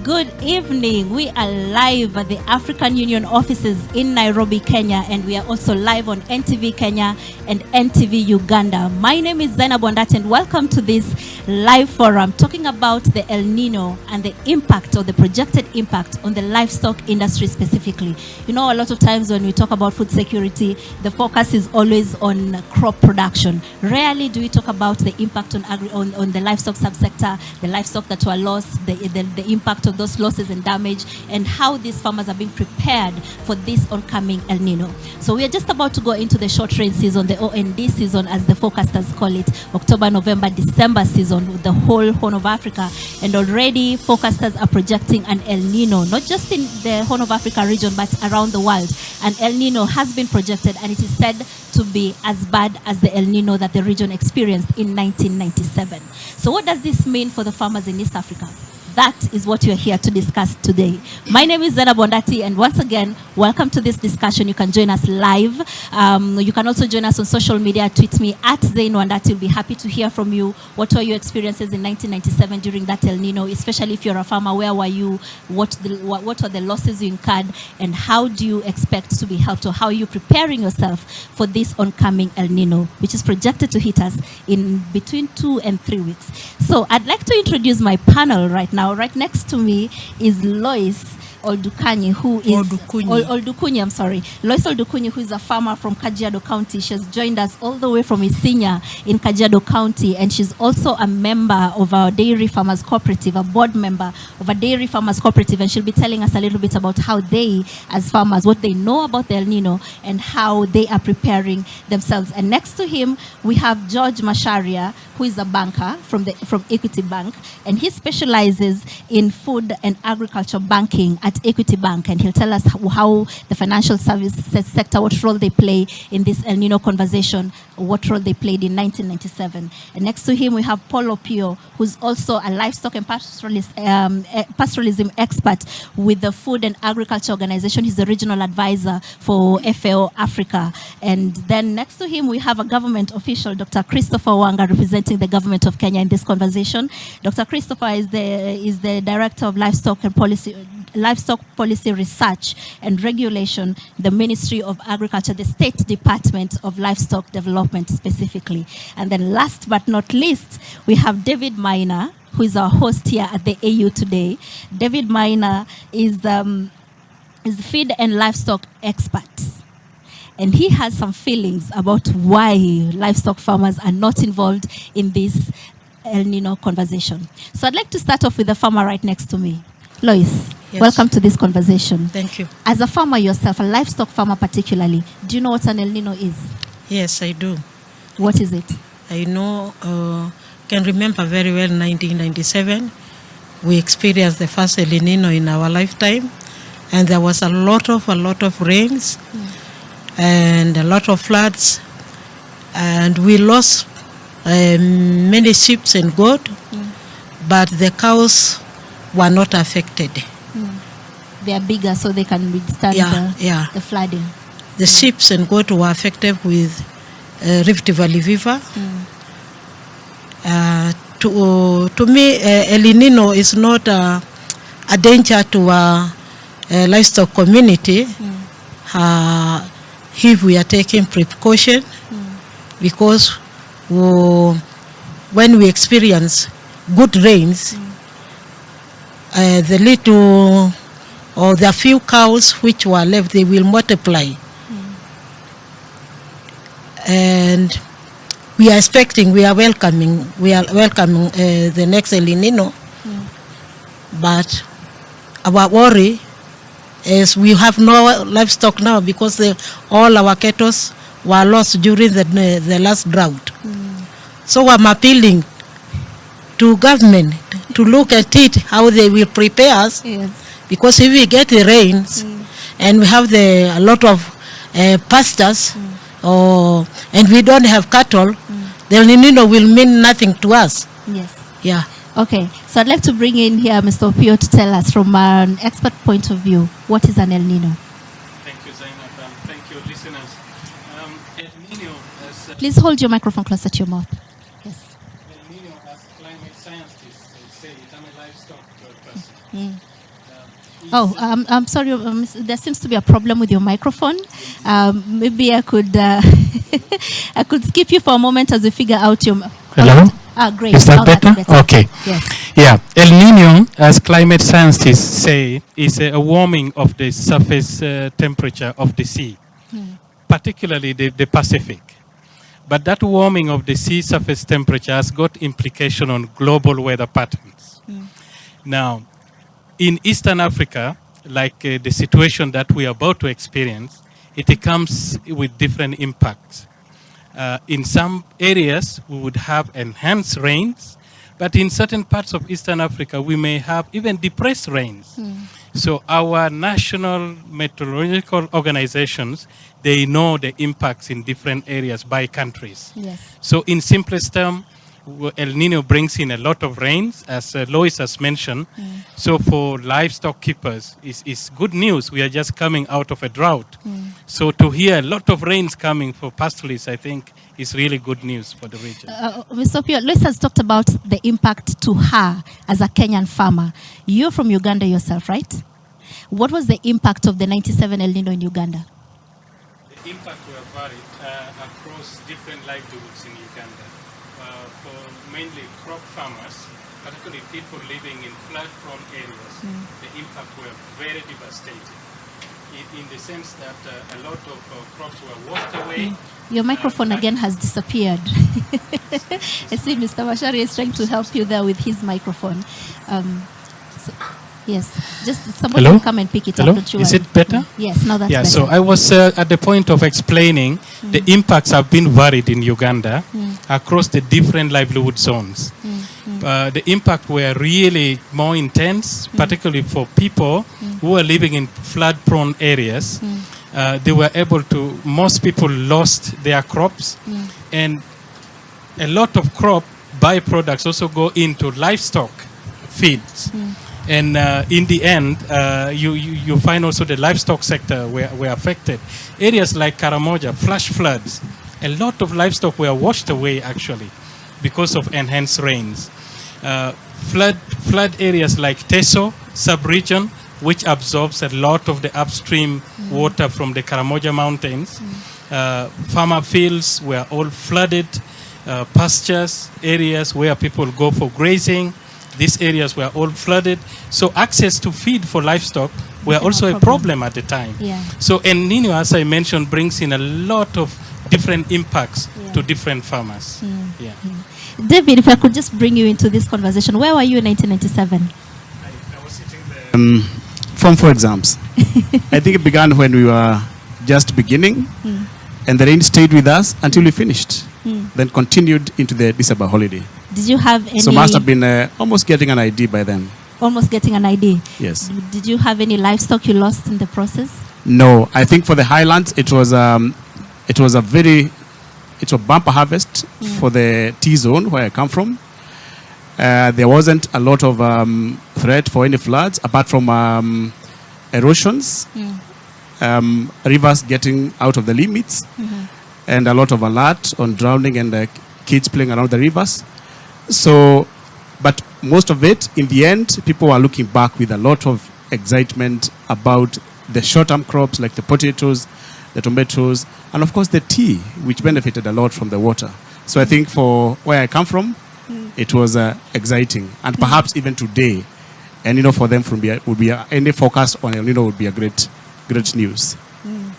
Good evening. We are live at the African Union offices in Nairobi, Kenya, and we are also live on NTV Kenya and NTV Uganda. My name is Zaina Bondat, and welcome to this live forum talking about the El Nino and the impact or the projected impact on the livestock industry specifically. You know, a lot of times when we talk about food security, the focus is always on crop production. Rarely do we talk about the impact on the livestock subsector, the livestock that were lost, the impact of those losses and damage, and how these farmers are being prepared for this oncoming El Nino. So we are just about to go into the short rain season, the OND season as the forecasters call it, October, November, December season with the whole Horn of Africa. And already forecasters are projecting an El Nino, not just in the Horn of Africa region, but around the world. An El Nino has been projected, and it is said to be as bad as the El Nino that the region experienced in 1997. So what does this mean for the farmers in East Africa? That is what you're here to discuss today. My name is Zaina Bondati, and once again, welcome to this discussion. You can join us live. You can also join us on social media. Tweet me at Zaina Bondati. We'll be happy to hear from you. What were your experiences in 1997 during that El Nino, especially if you're a farmer? Where were you? What were the losses you incurred? And how do you expect to be helped? Or how are you preparing yourself for this oncoming El Nino, which is projected to hit us in between 2 and 3 weeks? So I'd like to introduce my panel right now. Right next to me is Lois Oldukunyi, who is Oldukunyi, I'm sorry. Lois Oldukunyi, who is a farmer from Kajiado County. She has joined us all the way from Isinya in Kajiado County, and she's also a member of our dairy farmers cooperative, a board member of a dairy farmers cooperative, and she'll be telling us a little bit about how they, as farmers, what they know about the El Nino and how they are preparing themselves. And next to him, we have George Masharia, who is a banker from Equity Bank, and he specializes in food and agriculture banking at Equity Bank, and he'll tell us how the financial services sector, what role they play in this El Nino conversation, what role they played in 1997. And next to him, we have Paul Opio, who's also a livestock and pastoralism expert with the Food and Agriculture Organization. He's the regional advisor for FAO Africa. And then next to him, we have a government official, Dr. Christopher Wanga, representing the government of Kenya in this conversation. Dr. Christopher is the director of livestock policy research and regulation, the Ministry of Agriculture, the State Department of Livestock Development specifically. And then last but not least, we have David Maina, who is our host here at the AU today. David Maina is feed and livestock expert. And he has some feelings about why livestock farmers are not involved in this El Nino conversation. So I'd like to start off with the farmer right next to me. Lois, yes. Welcome to this conversation. Thank you. As a farmer yourself, a livestock farmer particularly, do you know what an El Nino is? Yes, I do. What is it? I know, can remember very well 1997. We experienced the first El Nino in our lifetime, and there was a lot of rains and a lot of floods, and we lost many sheep and goat, but the cows were not affected. They are bigger, so they can withstand the flooding. The sheep and goat were affected with Rift Valley fever. To me, El Nino is not a danger to our livestock community if we are taking precaution, because when we experience good rains, the little or the few cows which were left, they will multiply. And we are welcoming the next El Nino. But our worry is we have no livestock now because all our cattle were lost during the last drought. So I'm appealing to government to look at it, how they will prepare us. Yes. Because if we get the rains and we have a lot of pastures, and we don't have cattle, the El Nino will mean nothing to us. Yes. Yeah. Okay. So I'd like to bring in here Mr. Opio to tell us from an expert point of view, what is an El Nino? Thank you, Zainab. Thank you, listeners. El Nino Please hold your microphone closer to your mouth. Yes. El Nino, as climate scientists say it. I'm a livestock person. Oh, I'm sorry. There seems to be a problem with your microphone. Maybe I could I could skip you for a moment as we figure out your. Hello? Great. Is that Now that's better? Okay. Yes. Yeah. El Nino, as climate scientists say, is a warming of the surface temperature of the sea, particularly the Pacific. But that warming of the sea surface temperature has got implication on global weather patterns. Now, in Eastern Africa, like the situation that we are about to experience, it comes with different impacts. In some areas, we would have enhanced rains, but in certain parts of Eastern Africa, we may have even depressed rains. So our national meteorological organizations, they know the impacts in different areas by countries. Yes. So in simplest term, El Nino brings in a lot of rains, as Lois has mentioned. So for livestock keepers, it's good news. We are just coming out of a drought. So to hear a lot of rains coming for pastoralists, I think is really good news for the region. Mr. Pio, Lois has talked about the impact to her as a Kenyan farmer. You're from Uganda yourself, right? What was the impact of the 97 El Nino in Uganda? The impact will vary across different livelihoods in Uganda. For mainly crop farmers, particularly people living in flood-prone areas, the impact were very devastating. In the sense that a lot of crops were washed away. Your microphone again has disappeared. I see Mr. Mashari is trying to help you there with his microphone. Yes, just somebody will come and pick it up. Don't you Is worry. it better? Yes, now that's better. So I was at the point of explaining the impacts have been varied in Uganda across the different livelihood zones. The impact were really more intense, particularly for people who are living in flood-prone areas. They were able to, most people lost their crops, and a lot of crop byproducts also go into livestock feeds. And in the end, you find also the livestock sector were affected. Areas like Karamoja, flash floods, a lot of livestock were washed away actually because of enhanced rains. Flood areas like Teso sub-region, which absorbs a lot of the upstream water from the Karamoja mountains. Farmer fields were all flooded, pastures, areas where people go for grazing. These areas were all flooded. So access to feed for livestock were also a problem at the time. So El Nino, as I mentioned, brings in a lot of different impacts to different farmers. David, if I could just bring you into this conversation, where were you in 1997? I was sitting there. Form 4 exams. I think it began when we were just beginning, and the rain stayed with us until we finished, then continued into the December holiday. Did you have any... So must have been almost getting an ID by then. Almost getting an ID? Yes. Did you have any livestock you lost in the process? No, I think for the highlands it was a bumper harvest for the T-zone where I come from. There wasn't a lot of threat for any floods apart from erosions, rivers getting out of the limits, and a lot of alert on drowning and kids playing around the rivers. So, but most of it, in the end, people are looking back with a lot of excitement about the short-term crops like the potatoes, the tomatoes, and of course the tea, which benefited a lot from the water. So I think for where I come from, it was exciting, and perhaps even today, and for them would be any focus on El Nino would be a great news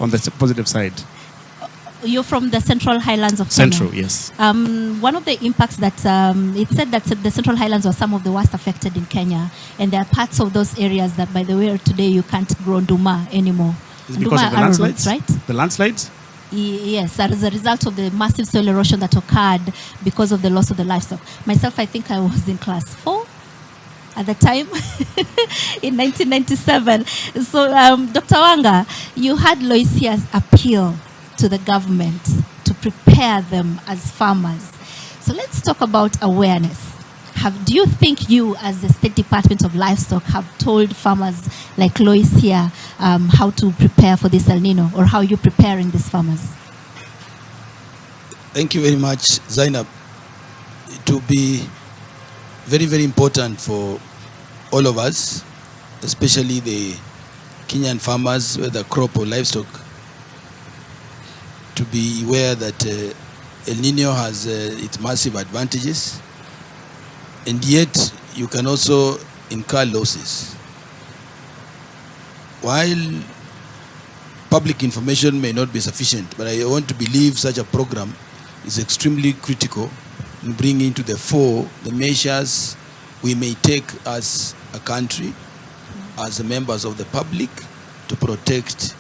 on the positive side. You're from the Central Highlands of Kenya. Central, yes. One of the impacts that it said that the Central Highlands were some of the worst affected in Kenya, and there are parts of those areas that, by the way, today you can't grow nduma anymore. Is it because of the landslides? Right? The landslides? Yes, as a result of the massive soil erosion that occurred because of the loss of the livestock. Myself, I think I was in class 4 at the time in 1997. So, Dr. Wanga, you had Loisia's appeal to the government to prepare them as farmers. So let's talk about awareness. Do you think you, as the State Department of Livestock, have told farmers like Lois here how to prepare for this El Nino, or how are you preparing these farmers? Thank you very much, Zainab. To be very, very important for all of us, especially the Kenyan farmers, whether crop or livestock, to be aware that El Nino has its massive advantages, and yet you can also incur losses. While public information may not be sufficient, but I want to believe such a program is extremely critical in bringing to the fore the measures we may take as a country, as members of the public, to protect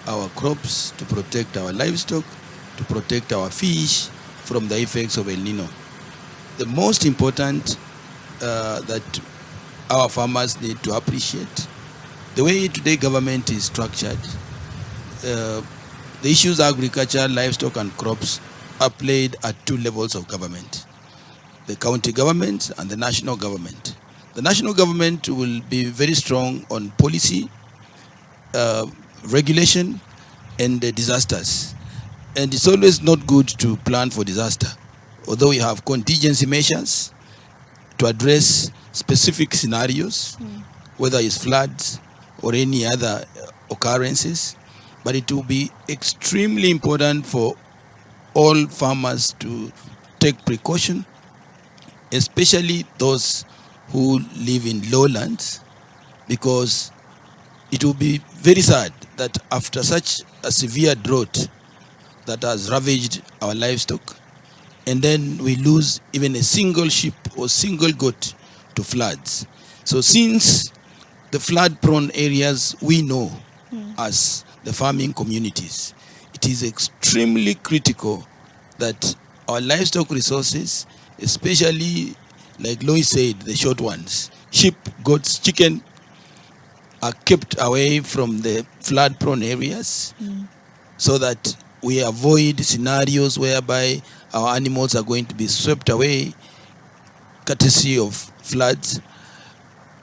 our crops, to protect our livestock, to protect our fish from the effects of El Nino. The most important that our farmers need to appreciate, the way today government is structured, the issues agriculture, livestock and crops are played at two levels of government: the county government and the national government. The national government will be very strong on policy, regulation and disasters. And it's always not good to plan for disaster. Although we have contingency measures to address specific scenarios, whether it's floods or any other occurrences, but it will be extremely important for all farmers to take precaution, especially those who live in lowlands, because it will be very sad that after such a severe drought that has ravaged our livestock, and then we lose even a single sheep or single goat to floods. So since the flood-prone areas we know as the farming communities, it is extremely critical that our livestock resources, especially, like Lois said, the short ones, sheep, goats, chicken, are kept away from the flood-prone areas so that we avoid scenarios whereby our animals are going to be swept away courtesy of floods.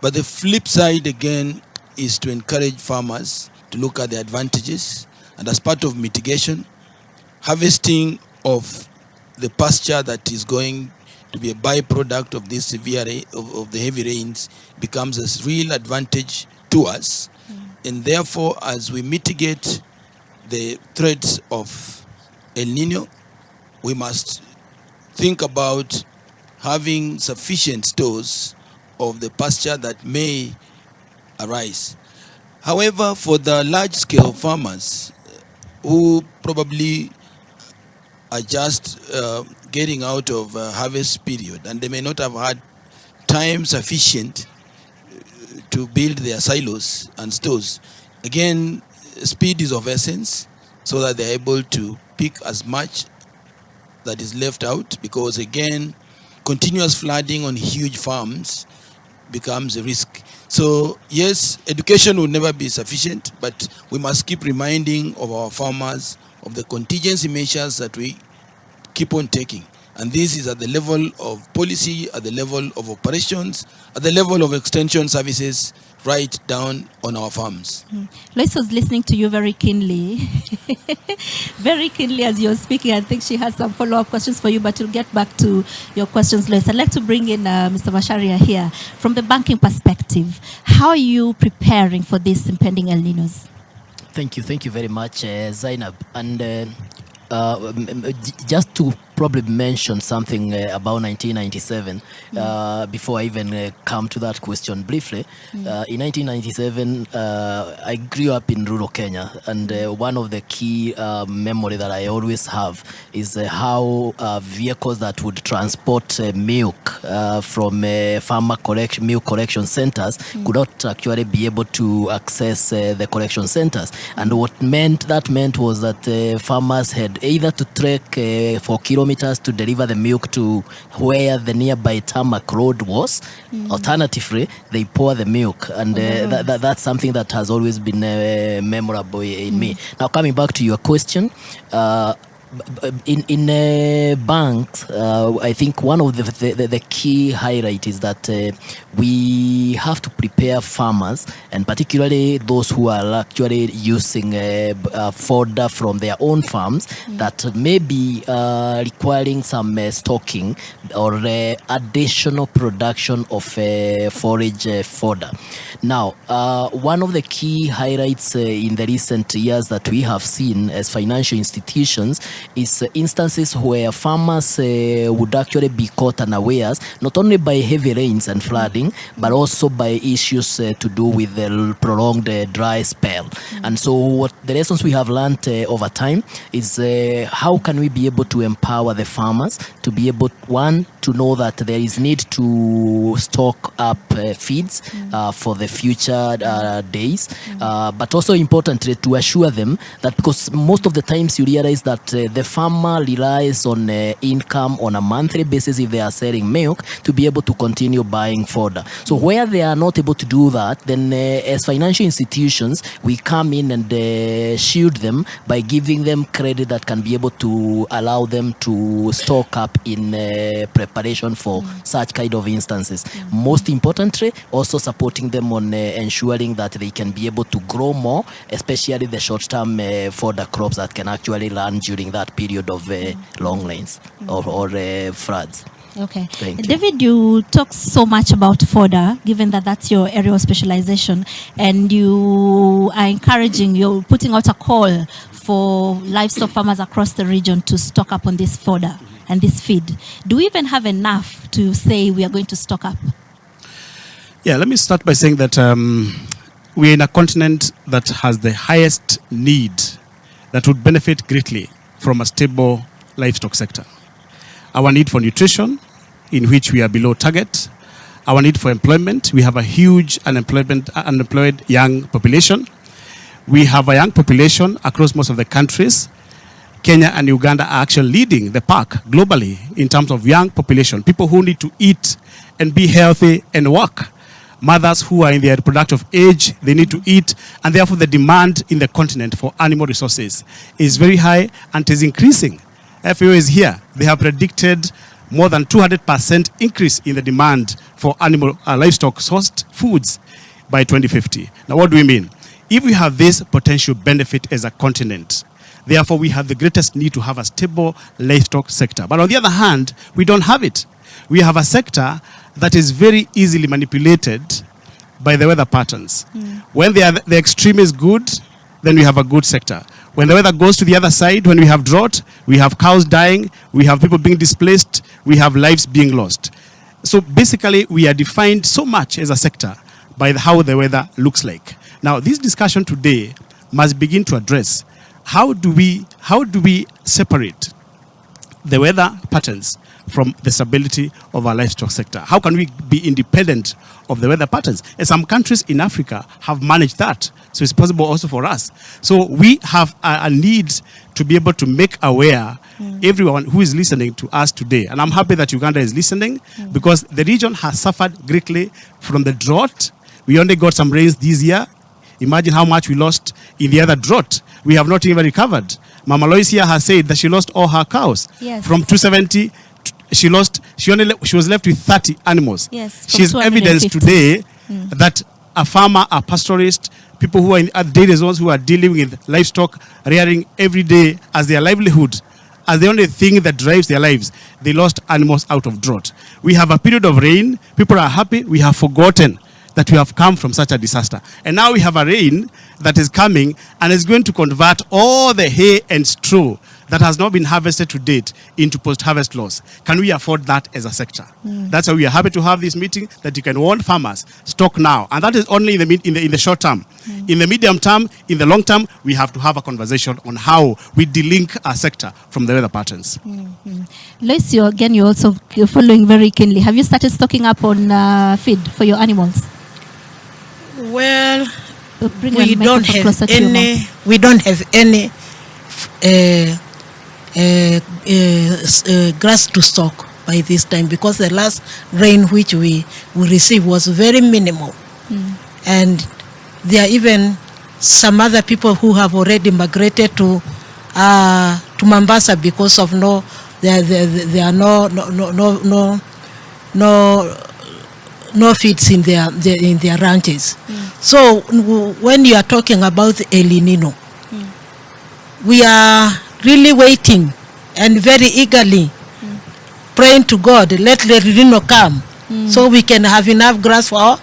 But the flip side again is to encourage farmers to look at the advantages, and as part of mitigation, harvesting of the pasture that is going to be a byproduct of this severe of the heavy rains becomes a real advantage to us. And therefore, as we mitigate the threats of El Nino, we must think about having sufficient stores of the pasture that may arise. However, for the large-scale farmers who probably are just getting out of harvest period, and they may not have had time sufficient to build their silos and stores, again, speed is of essence so that they're able to pick as much that is left out, because again, continuous flooding on huge farms becomes a risk. So yes, education will never be sufficient, but we must keep reminding of our farmers of the contingency measures that we keep on taking. And this is at the level of policy, at the level of operations, at the level of extension services, right down on our farms. Lois was listening to you very keenly, very keenly as you were speaking. I think she has some follow-up questions for you, but we'll get back to your questions, Lois. I'd like to bring in Mr. Macharia here. From the banking perspective, how are you preparing for this impending El Ninos? Thank you very much, Zainab. And just to probably mention something about 1997 before I even come to that question briefly. In 1997, I grew up in rural Kenya, and one of the key memory that I always have is how vehicles that would transport milk from farmer milk collection centers could not actually be able to access the collection centers. And what that meant was that farmers had either to trek for kilometers to deliver the milk to where the nearby tarmac road was. Alternatively, they pour the milk, and that's something that has always been memorable in me. Now, coming back to your question, in banks, I think one of the key highlight is that we have to prepare farmers, and particularly those who are actually using fodder from their own farms, that may be requiring some stocking or additional production of forage fodder. Now, one of the key highlights in the recent years that we have seen as financial institutions is instances where farmers would actually be caught unawares, not only by heavy rains and flooding, but also by issues to do with the prolonged dry spell. And so what the lessons we have learned over time is how can we be able to empower the farmers to be able, one, to know that there is need to stock up feeds for the future days, but also importantly to assure them that, because most of the times you realize that the farmer relies on income on a monthly basis if they are selling milk to be able to continue buying fodder. So where they are not able to do that, then as financial institutions, we come in and shield them by giving them credit that can be able to allow them to stock up in preparation for such kind of instances. Most importantly, also supporting them on ensuring that they can be able to grow more, especially the short-term fodder crops that can actually run during that period of long rains or floods. Okay. Thank you. David, you talk so much about fodder, given that that's your area of specialization, and you are encouraging, you're putting out a call for livestock farmers across the region to stock up on this fodder and this feed. Do we even have enough to say we are going to stock up? Yeah, let me start by saying that we're in a continent that has the highest need that would benefit greatly from a stable livestock sector. Our need for nutrition, in which we are below target. Our need for employment. We have a huge unemployed young population. We have a young population across most of the countries. Kenya and Uganda are actually leading the pack globally in terms of young population, people who need to eat and be healthy and work. Mothers who are in their reproductive age, they need to eat, and therefore the demand in the continent for animal resources is very high and is increasing. FAO is here. They have predicted more than 200% increase in the demand for animal livestock sourced foods by 2050. Now, what do we mean? If we have this potential benefit as a continent, therefore we have the greatest need to have a stable livestock sector. But on the other hand, we don't have it. We have a sector that is very easily manipulated by the weather patterns. When the extreme is good, then we have a good sector. When the weather goes to the other side, when we have drought, we have cows dying, we have people being displaced, we have lives being lost. So basically, we are defined so much as a sector by how the weather looks like. Now, this discussion today must begin to address how do we separate the weather patterns from the stability of our livestock sector? How can we be independent of the weather patterns? And some countries in Africa have managed that. So it's possible also for us. So we have a need to be able to make aware everyone who is listening to us today. And I'm happy that Uganda is listening because the region has suffered greatly from the drought. We only got some rains this year. Imagine how much we lost in the other drought. We have not even recovered. Mama Loisia has said that she lost all her cows. Yes. From 270, she was left with 30 animals. Yes, She's evidence today that a farmer, a pastoralist, people who are in daily zones who are dealing with livestock, rearing every day as their livelihood, as the only thing that drives their lives, they lost animals out of drought. We have a period of rain. People are happy. We have forgotten that we have come from such a disaster. And now we have a rain that is coming and is going to convert all the hay and straw that has not been harvested to date into post-harvest loss. Can we afford that as a sector? That's why we are happy to have this meeting, that you can warn farmers, stock now. And that is only in the short term. In the medium term, in the long term, we have to have a conversation on how we delink our sector from the weather patterns. Lois, you're following very keenly. Have you started stocking up on feed for your animals? Well, We don't have any grass to stock by this time, because the last rain which we received was very minimal. And there are even some other people who have already migrated to to Mombasa because of there are no feeds in their ranches. So when you are talking about El Nino, we are really waiting and very eagerly praying to God, let the El Nino come, so we can have enough grass for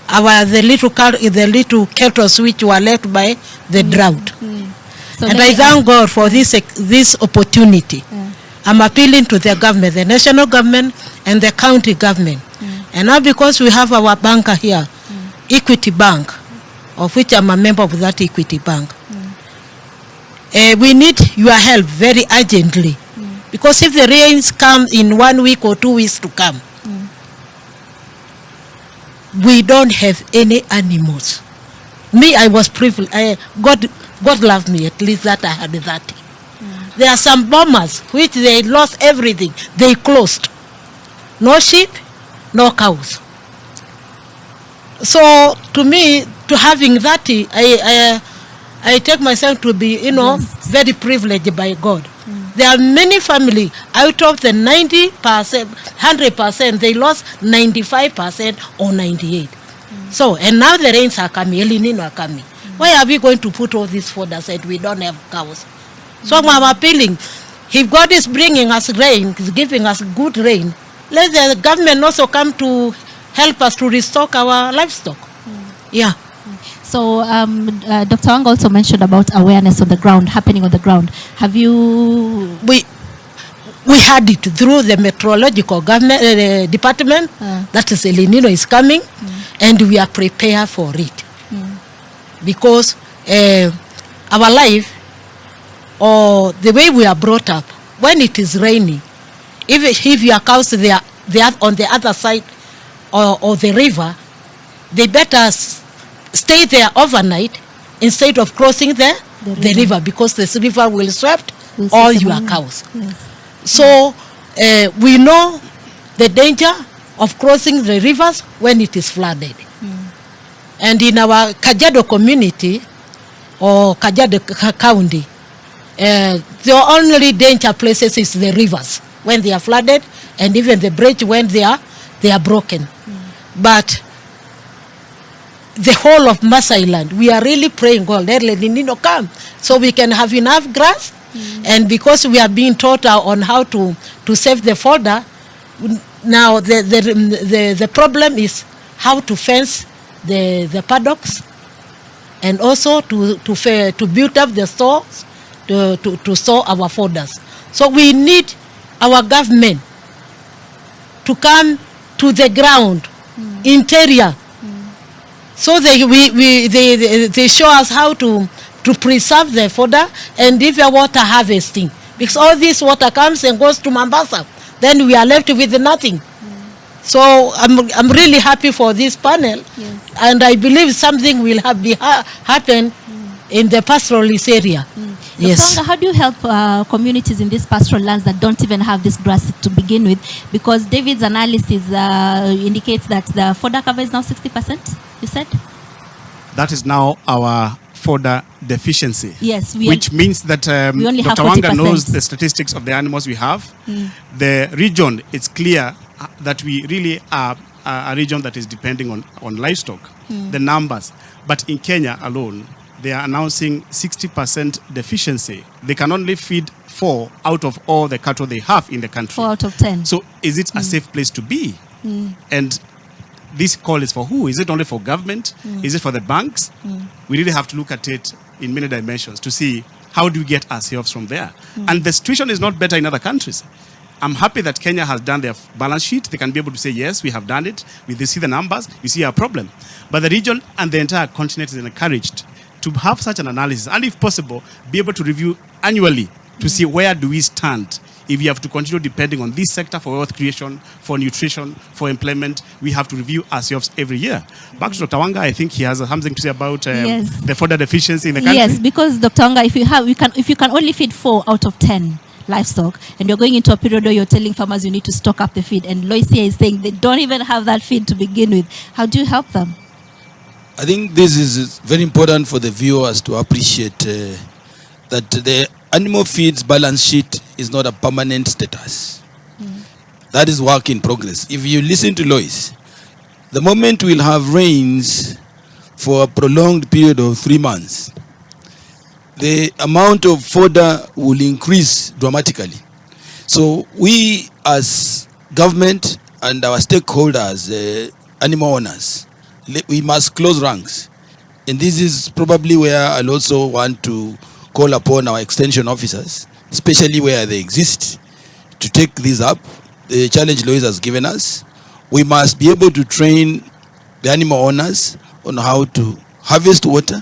the little cattle which were left by the drought. So and I thank God for this opportunity. I'm appealing to the government, the national government and the county government. And now because we have our banker here, Equity Bank, of which I'm a member of that Equity Bank, we need your help very urgently. Because if the rains come in 1 week or 2 weeks to come, we don't have any animals. Me, I was privileged. God loved me, at least that I had that. There are some farmers which they lost everything. They closed. No sheep, no cows. So to me, to having that, I take myself to be, very privileged by God. There are many families, out of the 90%, 100%, they lost 95% or 98%. So, and now the rains are coming, El Nino are coming. Why are we going to put all these fodder said we don't have cows? So I'm appealing, if God is bringing us rain, is giving us good rain, let the government also come to help us to restock our livestock. Yeah. So Dr. Wang also mentioned about awareness on the ground, happening on the ground. Have you... We had it through the meteorological government department, that is El Nino is coming, and we are prepared for it. Because our life, or the way we are brought up, when it is raining, if your cows they are on the other side or the river, they better stay there overnight instead of crossing the river, because this river will sweep all your cows. Yes. So we know the danger of crossing the rivers when it is flooded. And in our Kajiado community or Kajiado County, the only danger places is the rivers when they are flooded, and even the bridge when they are broken. But the whole of Maasai land, we are really praying, God, let El Nino come so we can have enough grass. And because we are being taught on how to save the fodder, now the problem is how to fence the paddocks, and also to build up the stores to store our fodders. So we need our government to come to the ground, interior, so they show us how to preserve the fodder and if your water harvesting. Because all this water comes and goes to Mombasa, then we are left with nothing. So I'm really happy for this panel, and I believe something will happen in the pastoralist area. Yes. Dr. How do you help communities in these pastoral lands that don't even have this grass to begin with? Because David's analysis indicates that the fodder cover is now 60%, you said? That is now our fodder deficiency. Yes. Which means that Dr. Wanga knows the statistics of the animals we have. The region, it's clear that we really are a region that is depending on livestock, the numbers. But in Kenya alone, they are announcing 60% deficiency. They can only feed 4 out of all the cattle they have in the country. 4 out of 10. So is it a safe place to be? And this call is for who? Is it only for government? Is it for the banks? We really have to look at it in many dimensions to see how do we get ourselves from there. And the situation is not better in other countries. I'm happy that Kenya has done their balance sheet. They can be able to say, yes, we have done it. We see the numbers. We see our problem. But the region and the entire continent is encouraged to have such an analysis, and if possible, be able to review annually to see where do we stand. If we have to continue depending on this sector for wealth creation, for nutrition, for employment, we have to review ourselves every year. Back to Dr. Wanga, I think he has something to say about the fodder deficiency in the country. Yes, because Dr. Wanga, if you can only feed 4 out of 10 livestock, and you're going into a period where you're telling farmers you need to stock up the feed, and Lois here is saying they don't even have that feed to begin with, how do you help them? I think this is very important for the viewers to appreciate that the animal feeds balance sheet is not a permanent status. That is work in progress. If you listen to Lois, the moment we'll have rains for a prolonged period of 3 months, the amount of fodder will increase dramatically. So we as government and our stakeholders, animal owners, we must close ranks. And this is probably where I'll also want to call upon our extension officers, especially where they exist, to take this up. The challenge Lois has given us. We must be able to train the animal owners on how to harvest water,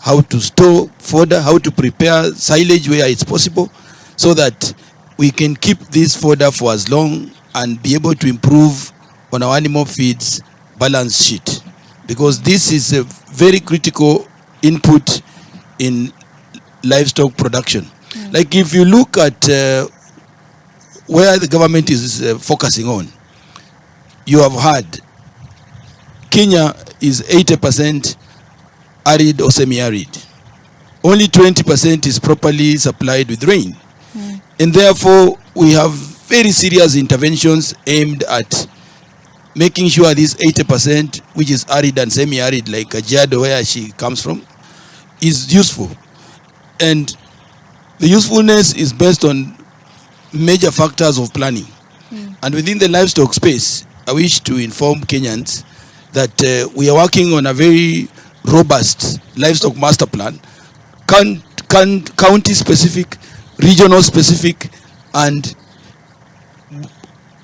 how to store fodder, how to prepare silage where it's possible, so that we can keep this fodder for as long and be able to improve on our animal feeds balance sheet. Because this is a very critical input in livestock production. Like if you look at where the government is focusing on, you have heard Kenya is 80% arid or semi-arid. Only 20% is properly supplied with rain. And therefore, we have very serious interventions aimed at making sure this 80%, which is arid and semi-arid, like Kajiado, where she comes from, is useful. And the usefulness is based on major factors of planning. And within the livestock space, I wish to inform Kenyans that we are working on a very robust livestock master plan, county specific, regional specific, and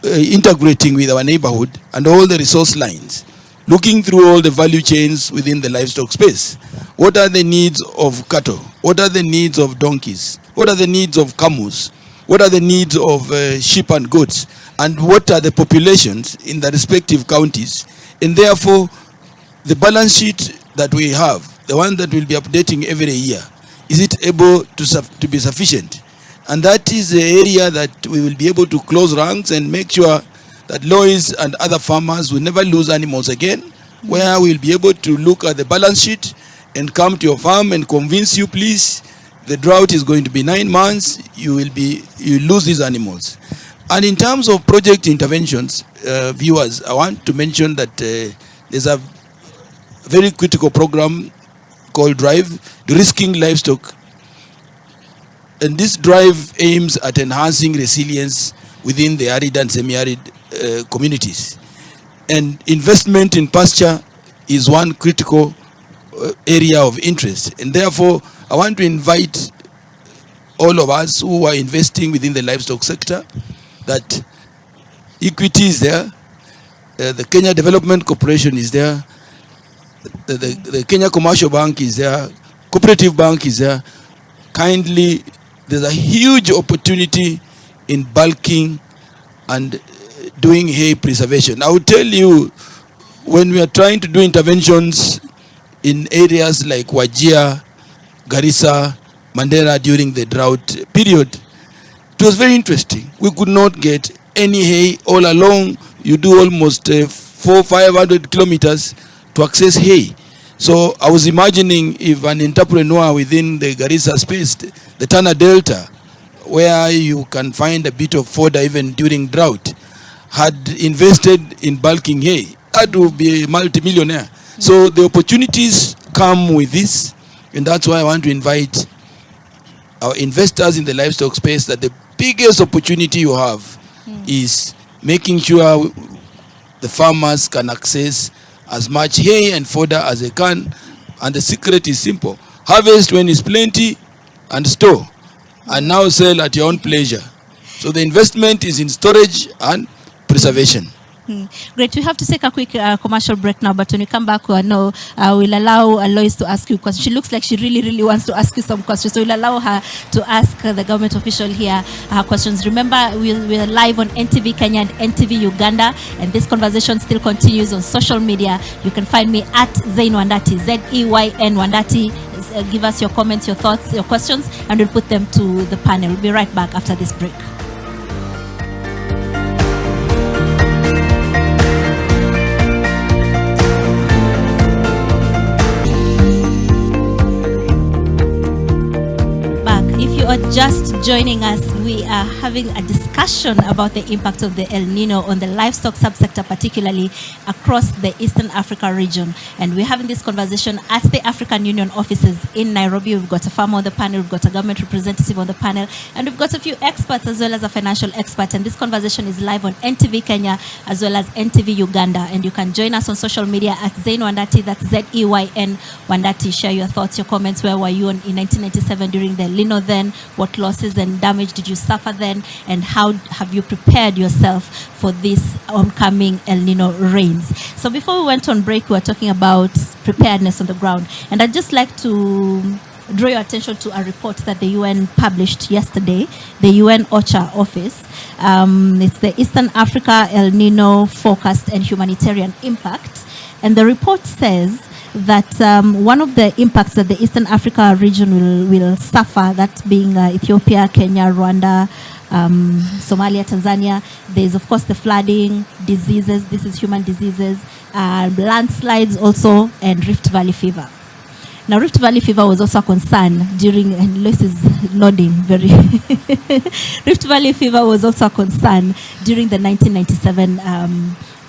integrating with our neighborhood and all the resource lines, looking through all the value chains within the livestock space. What are the needs of cattle? What are the needs of donkeys? What are the needs of camels? What are the needs of sheep and goats? And what are the populations in the respective counties? And therefore, the balance sheet that we have, the one that we'll be updating every year, is it able to be sufficient? And that is the area that we will be able to close ranks and make sure that Lois and other farmers will never lose animals again, where we'll be able to look at the balance sheet and come to your farm and convince you, please, the drought is going to be 9 months, you lose these animals. And in terms of project interventions, viewers, I want to mention that there's a very critical program called DRIVE, De-risking Livestock. And this drive aims at enhancing resilience within the arid and semi-arid communities. And investment in pasture is one critical area of interest. And therefore, I want to invite all of us who are investing within the livestock sector that equity is there, the Kenya Development Corporation is there, the Kenya Commercial Bank is there, Cooperative Bank is there. Kindly, there's a huge opportunity in bulking and doing hay preservation. I will tell you, when we are trying to do interventions in areas like Wajir, Garissa, Mandera during the drought period, it was very interesting. We could not get any hay all along. You do almost 400-500 kilometers to access hay. So I was imagining if an entrepreneur within the Garissa space, the Tana Delta, where you can find a bit of fodder even during drought, had invested in bulking hay, that would be a multimillionaire. So the opportunities come with this, and that's why I want to invite our investors in the livestock space that the biggest opportunity you have is making sure the farmers can access as much hay and fodder as they can. And the secret is simple: harvest when it's plenty and store, and now sell at your own pleasure. So the investment is in storage and preservation. Great. We have to take a quick commercial break now, but when we come back, we'll allow Lois to ask you questions. She looks like she really wants to ask you some questions, so we'll allow her to ask the government official here questions. Remember, we're live on NTV Kenya and NTV Uganda, and this conversation still continues on social media. You can find me at Zain Wandati, Z-E-Y-N Wandati. Give us your comments, your thoughts, your questions, and we'll put them to the panel. We'll be right back after this break. If you are just joining us, we are having a discussion about the impact of the El Nino on the livestock subsector, particularly across the Eastern Africa region. And we're having this conversation at the African Union offices in Nairobi. We've got a farmer on the panel, we've got a government representative on the panel, and we've got a few experts as well as a financial expert. And this conversation is live on NTV Kenya as well as NTV Uganda. And you can join us on social media at Zain Wandati, that's Z-E-Y-N Wandati. Share your thoughts, your comments. Where were you in 1997 during the El Nino then? What losses and damage did you suffer then? And how have you prepared yourself for this oncoming El Nino rains? So before we went on break, we were talking about preparedness on the ground. And I'd just like to draw your attention to a report that the UN published yesterday, the UN OCHA office. It's the Eastern Africa El Nino Forecast and Humanitarian Impact. And the report says that one of the impacts that the Eastern Africa region will suffer, that being Ethiopia, Kenya, Rwanda, Somalia, Tanzania, there's of course the flooding, diseases, this is human diseases, landslides also, and Rift Valley fever. Now, Rift Valley fever was also a concern during, and Lois is nodding very. Rift Valley fever was also a concern during the 1997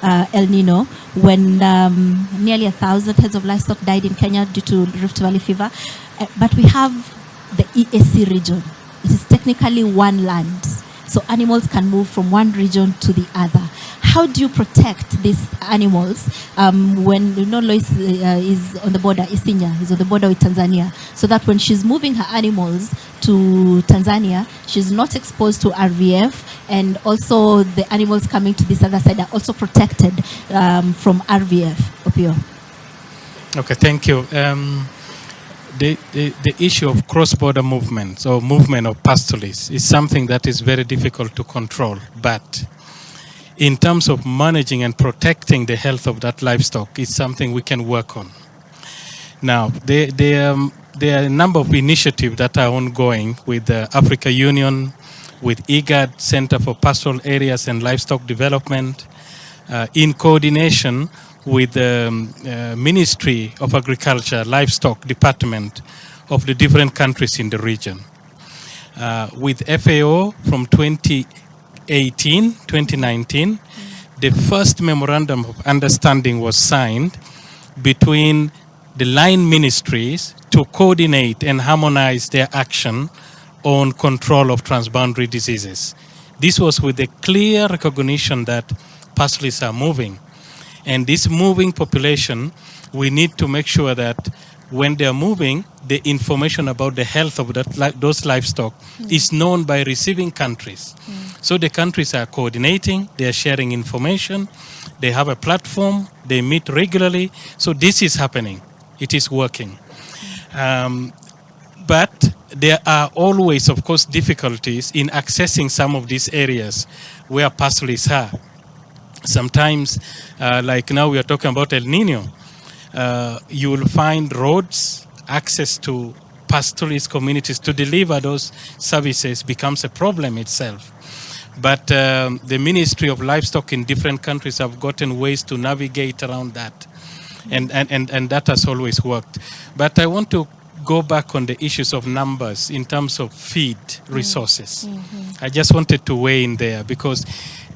El Nino, when nearly 1,000 heads of livestock died in Kenya due to Rift Valley fever. But we have the EAC region. It is technically one land, so animals can move from one region to the other. How do you protect these animals when, you know, Lois is on the border, Isinya is on the border with Tanzania, so that when she's moving her animals to Tanzania, she's not exposed to RVF, and also the animals coming to this other side are also protected from RVF. Opio. Okay, thank you. The issue of cross-border movements or movement of pastoralists is something that is very difficult to control, but in terms of managing and protecting the health of that livestock, it's something we can work on. Now, there are a number of initiatives that are ongoing with the Africa Union, with IGAD, Center for Pastoral Areas and Livestock Development, in coordination with the Ministry of Agriculture, Livestock Department of the different countries in the region. With FAO from 2019, the first memorandum of understanding was signed between the line ministries to coordinate and harmonize their action on control of transboundary diseases. This was with a clear recognition that pastoralists are moving. And this moving population, we need to make sure that when they are moving, the information about the health of those livestock is known by receiving countries. So the countries are coordinating, they are sharing information, they have a platform, they meet regularly. So this is happening. It is working. But there are always, of course, difficulties in accessing some of these areas where pastoralists are. Sometimes, like now we are talking about El Nino, you will find roads, access to pastoralist communities to deliver those services becomes a problem itself. But the Ministry of Livestock in different countries have gotten ways to navigate around that. And that has always worked. But I want to go back on the issues of numbers in terms of feed resources. I just wanted to weigh in there because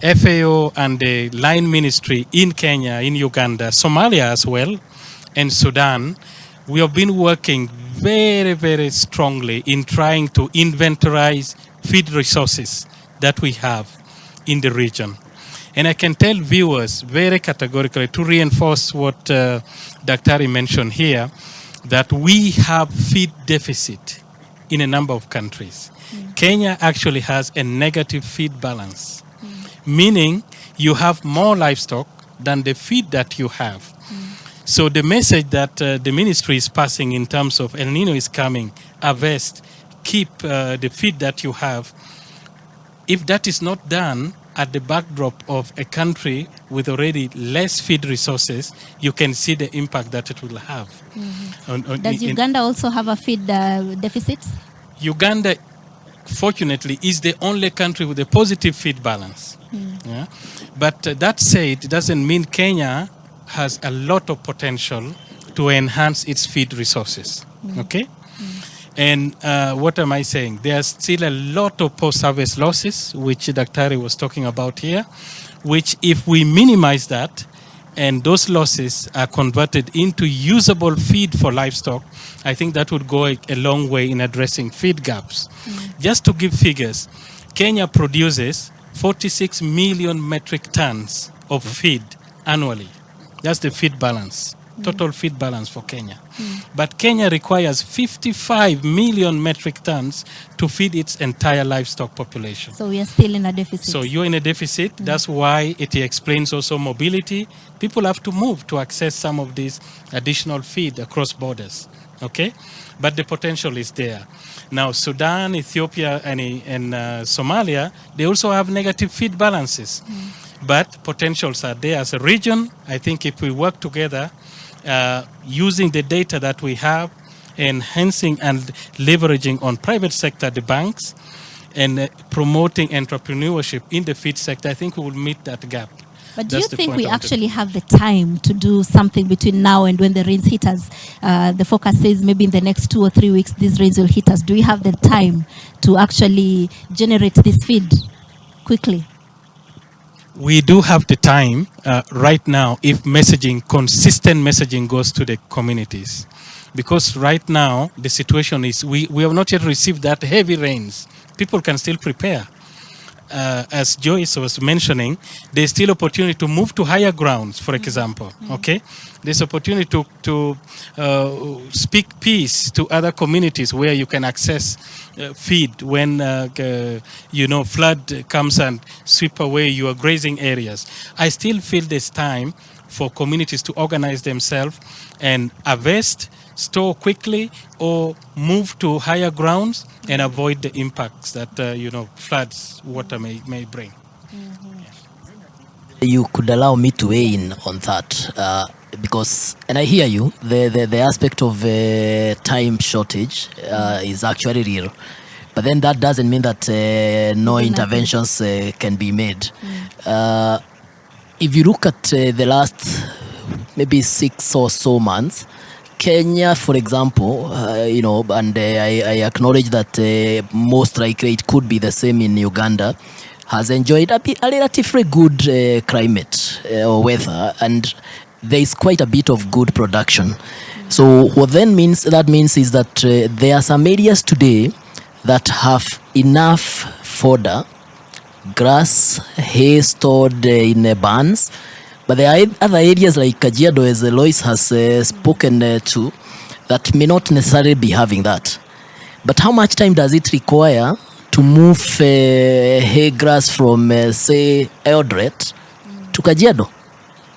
FAO and the line ministry in Kenya, in Uganda, Somalia as well, and Sudan, we have been working very, very strongly in trying to inventorize feed resources that we have in the region. And I can tell viewers very categorically, to reinforce what Dr. mentioned here, that we have feed deficit in a number of countries. Kenya actually has a negative feed balance, meaning you have more livestock than the feed that you have. So the message that the ministry is passing in terms of El Nino is coming, harvest, keep the feed that you have. If that is not done at the backdrop of a country with already less feed resources, you can see the impact that it will have. Does Uganda also have a feed deficit? Uganda, fortunately, is the only country with a positive feed balance. Yeah? But that said, it doesn't mean Kenya has a lot of potential to enhance its feed resources. Okay? And what am I saying? There's still a lot of post-harvest losses, which Dr. was talking about here, which if we minimize that, and those losses are converted into usable feed for livestock, I think that would go a long way in addressing feed gaps. Just to give figures, Kenya produces 46 million metric tons of feed annually. That's the feed balance, total feed balance for Kenya. But Kenya requires 55 million metric tons to feed its entire livestock population. So we are still in a deficit. So you're in a deficit. That's why it explains also mobility. People have to move to access some of this additional feed across borders. Okay? But the potential is there. Now, Sudan, Ethiopia, and Somalia, they also have negative feed balances. But potentials are there. As a region, I think if we work together, using the data that we have, enhancing and leveraging on private sector, the banks, and promoting entrepreneurship in the feed sector, I think we will meet that gap. But do you think we actually have the time to do something between now and when the rains hit us? The focus says maybe in the next 2 or 3 weeks, these rains will hit us. Do we have the time to actually generate this feed quickly? We do have the time right now if consistent messaging goes to the communities. Because right now, the situation is we have not yet received that heavy rains. People can still prepare. As Joyce was mentioning, there's still opportunity to move to higher grounds, for example. Okay, there's opportunity to speak peace to other communities where you can access feed when flood comes and sweep away your grazing areas. I still feel there's time for communities to organize themselves and harvest, store quickly, or move to higher grounds and avoid the impacts that floods, water may bring. You could allow me to weigh in on that because, and I hear you, the aspect of time shortage is actually real. But then that doesn't mean that no interventions can be made. If you look at the last maybe 6 or so months, Kenya, for example, and I acknowledge that most likely it could be the same in Uganda, has enjoyed a relatively good climate or weather, and there is quite a bit of good production. So what that means is that there are some areas today that have enough fodder, grass, hay stored in barns. But there are other areas like Kajiado, as Lois has spoken to, that may not necessarily be having that. But how much time does it require to move hay grass from, say, Eldoret to Kajiado?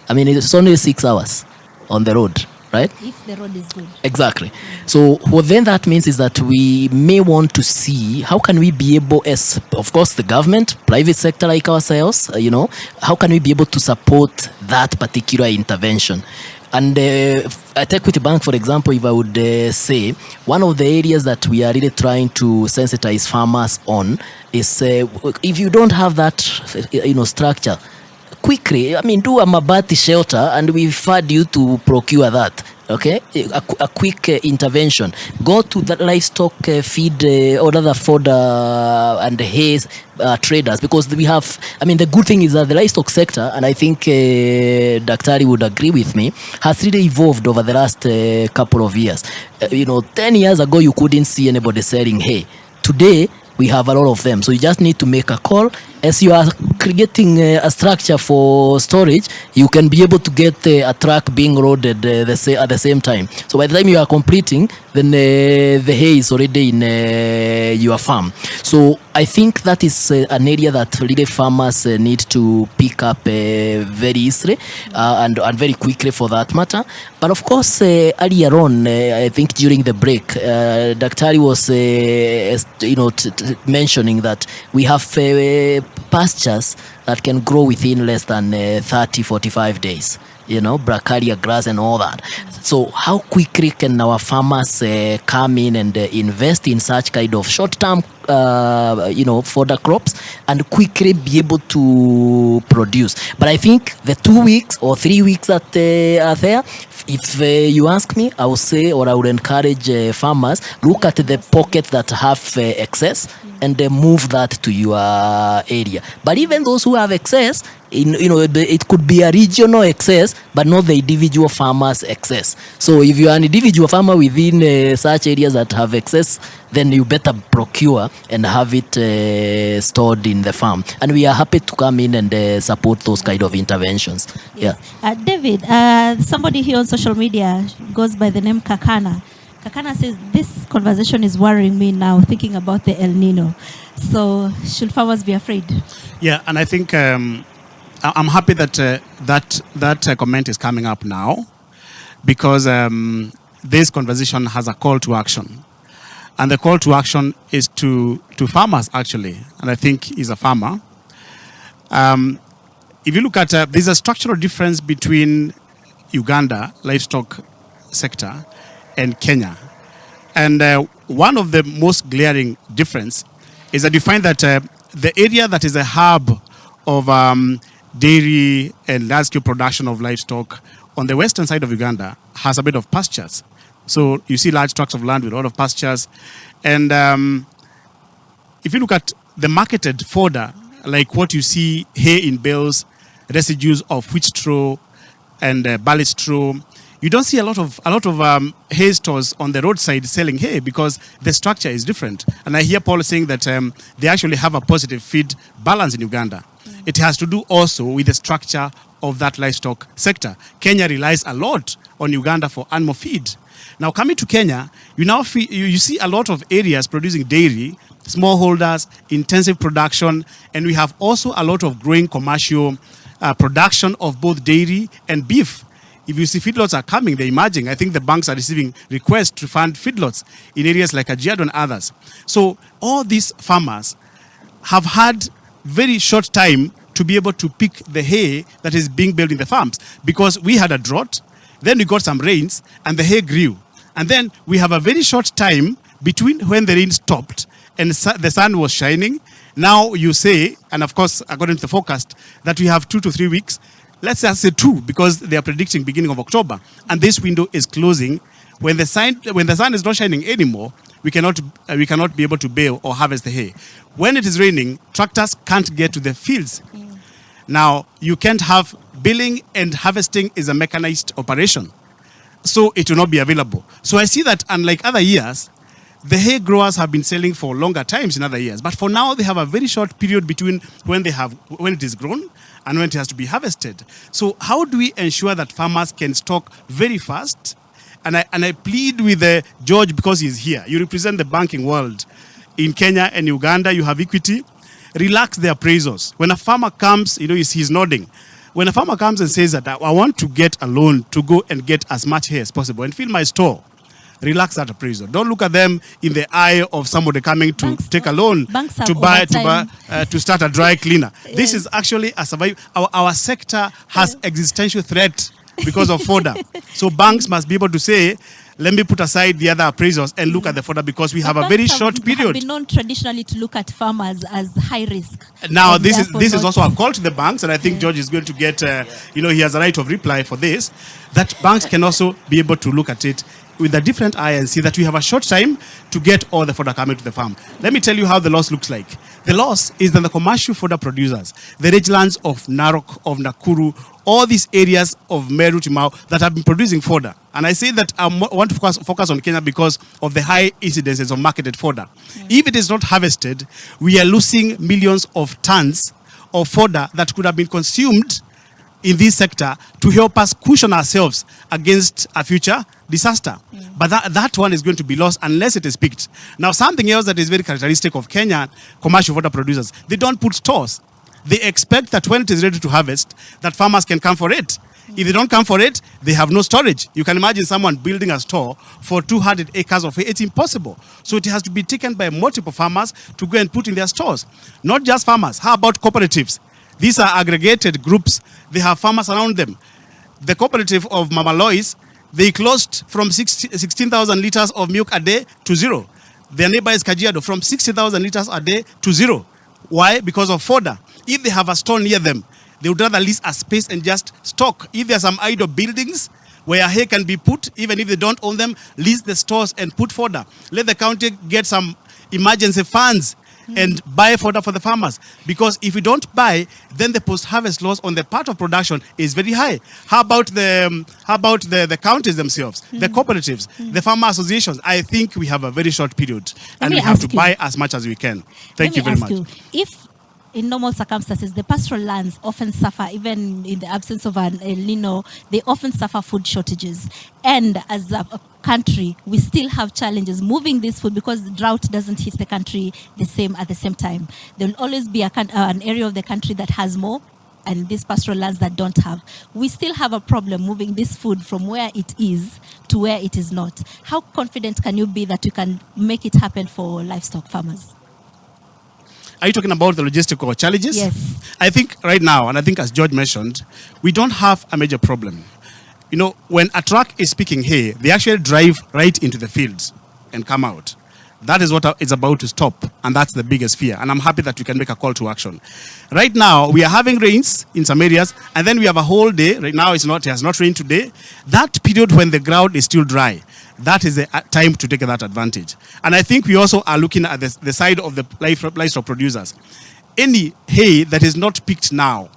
I mean, it's only 6 hours on the road, right? If the road is good. Exactly. So what then that means is that we may want to see how can we be able, as of course the government, private sector like ourselves, how can we be able to support that particular intervention? And at Equity Bank, for example, if I would say, one of the areas that we are really trying to sensitize farmers on is if you don't have that, structure, quickly, do a mabati shelter and we fund you to procure that. Okay, a quick intervention. Go to the livestock feed or other fodder and hay traders, because we have, the good thing is that the livestock sector, and I think Daktari would agree with me, has really evolved over the last couple of years. 10 years ago, you couldn't see anybody selling hay. Today, we have a lot of them. So you just need to make a call. As you are creating a structure for storage, you can be able to get a truck being loaded at the same time. So by the time you are completing, then the hay is already in your farm. So I think that is an area that really farmers need to pick up very easily and very quickly for that matter. But of course, earlier on, I think during the break, Daktari was mentioning that we have pastures that can grow within less than 30-45 days, bracharia grass and all that. So how quickly can our farmers come in and invest in such kind of short-term fodder crops and quickly be able to produce. But I think the 2 weeks or 3 weeks that are there, if you ask me, I would say, or I would encourage farmers, look at the pockets that have excess and move that to your area. But even those who have excess, it could be a regional excess, but not the individual farmers' excess. So if you are an individual farmer within such areas that have excess, then you better procure and have it stored in the farm. And we are happy to come in and support those kind of interventions. Yes. Yeah. David, somebody here on social media goes by the name Kakana. Kakana says, this conversation is worrying me now, thinking about the El Nino. So should farmers be afraid? Yeah, and I think I'm happy that that comment is coming up now, because this conversation has a call to action. And the call to action is to farmers, actually. And I think he's a farmer. If you look at, there's a structural difference between Uganda livestock sector and Kenya. And one of the most glaring difference is that you find that the area that is a hub of dairy and large-scale production of livestock on the western side of Uganda has a bit of pastures. So you see large tracts of land with a lot of pastures. And if you look at the marketed fodder, like what you see hay in bales, residues of wheat straw and barley straw, you don't see a lot of hay stores on the roadside selling hay because the structure is different. And I hear Paul saying that they actually have a positive feed balance in Uganda. It has to do also with the structure of that livestock sector. Kenya relies a lot on Uganda for animal feed. Now, coming to Kenya, you see a lot of areas producing dairy, smallholders, intensive production, and we have also a lot of growing commercial production of both dairy and beef. If you see feedlots are coming, they're emerging. I think the banks are receiving requests to fund feedlots in areas like Kajiado and others. So all these farmers have had very short time to be able to pick the hay that is being built in the farms, because we had a drought, then we got some rains, and the hay grew. And then we have a very short time between when the rain stopped and the sun was shining. Now you say, and of course, according to the forecast, that we have 2 to 3 weeks. Let's just say 2, because they are predicting beginning of October. And this window is closing. When the sun is not shining anymore, we cannot be able to bale or harvest the hay. When it is raining, tractors can't get to the fields. Now, you can't have baling, and harvesting is a mechanized operation. So it will not be available. So I see that unlike other years, the hay growers have been selling for longer times in other years. But for now, they have a very short period between when it is grown and when it has to be harvested. So how do we ensure that farmers can stock very fast? And I plead with George, because he's here. You represent the banking world. In Kenya and Uganda, you have Equity. Relax the appraisals. When a farmer comes, he's nodding. When a farmer comes and says that I want to get a loan to go and get as much hay as possible and fill my store, relax that appraisal. Don't look at them in the eye of somebody coming to take a loan to start a dry cleaner. Yes. This is actually a survival. Our sector has existential threat because of fodder. So banks must be able to say, let me put aside the other appraisals and look at the fodder, because we have a very short period. Have been known traditionally to look at farmers as high risk. Now this is also a call to the banks, and I think George is going to get, he has a right of reply for this, that banks can also be able to look at it with a different eye and see that we have a short time to get all the fodder coming to the farm. Let me tell you how the loss looks like. The loss is that the commercial fodder producers, the rangelands of Narok, of Nakuru, all these areas of Meru, Timau that have been producing fodder. And I say that I want to focus on Kenya because of the high incidences of marketed fodder. If it is not harvested, we are losing millions of tons of fodder that could have been consumed in this sector to help us cushion ourselves against a future disaster. But that one is going to be lost unless it is picked. Now, something else that is very characteristic of Kenya commercial fodder producers, they don't put stores. They expect that when it is ready to harvest, that farmers can come for it. If they don't come for it, they have no storage. You can imagine someone building a store for 200 acres of hay. It's impossible. So it has to be taken by multiple farmers to go and put in their stores. Not just farmers. How about cooperatives? These are aggregated groups. They have farmers around them. The cooperative of Mama Lois, they closed from 16,000 liters of milk a day to 0. Their neighbor is Kajiado, from 60,000 liters a day to 0. Why? Because of fodder. If they have a store near them, they would rather lease a space and just stock. If there are some idle buildings where hay can be put, even if they don't own them, lease the stores and put fodder. Let the county get some emergency funds and buy fodder for the farmers. Because if you don't buy, then the post-harvest loss on the part of production is very high. How about the counties themselves, the cooperatives, the farmer associations? I think we have a very short period and we have to buy as much as we can. Thank you very much. If in normal circumstances, the pastoral lands often suffer, even in the absence of an El Nino, they often suffer food shortages. And as a country, we still have challenges moving this food because the drought doesn't hit the country the same at the same time. There will always be an area of the country that has more and these pastoral lands that don't have. We still have a problem moving this food from where it is to where it is not. How confident can you be that you can make it happen for livestock farmers? Are you talking about the logistical challenges? Yes. I think right now, and I think as George mentioned, we don't have a major problem. You know, when a truck is picking hay, they actually drive right into the fields and come out. That is what it's about to stop, and that's the biggest fear. And I'm happy that we can make a call to action. Right now, we are having rains in some areas, and then we have a whole day. Right now, it has not rained today. That period when the ground is still dry, that is the time to take that advantage. And I think we also are looking at the side of the livestock producers. Any hay that is not picked now,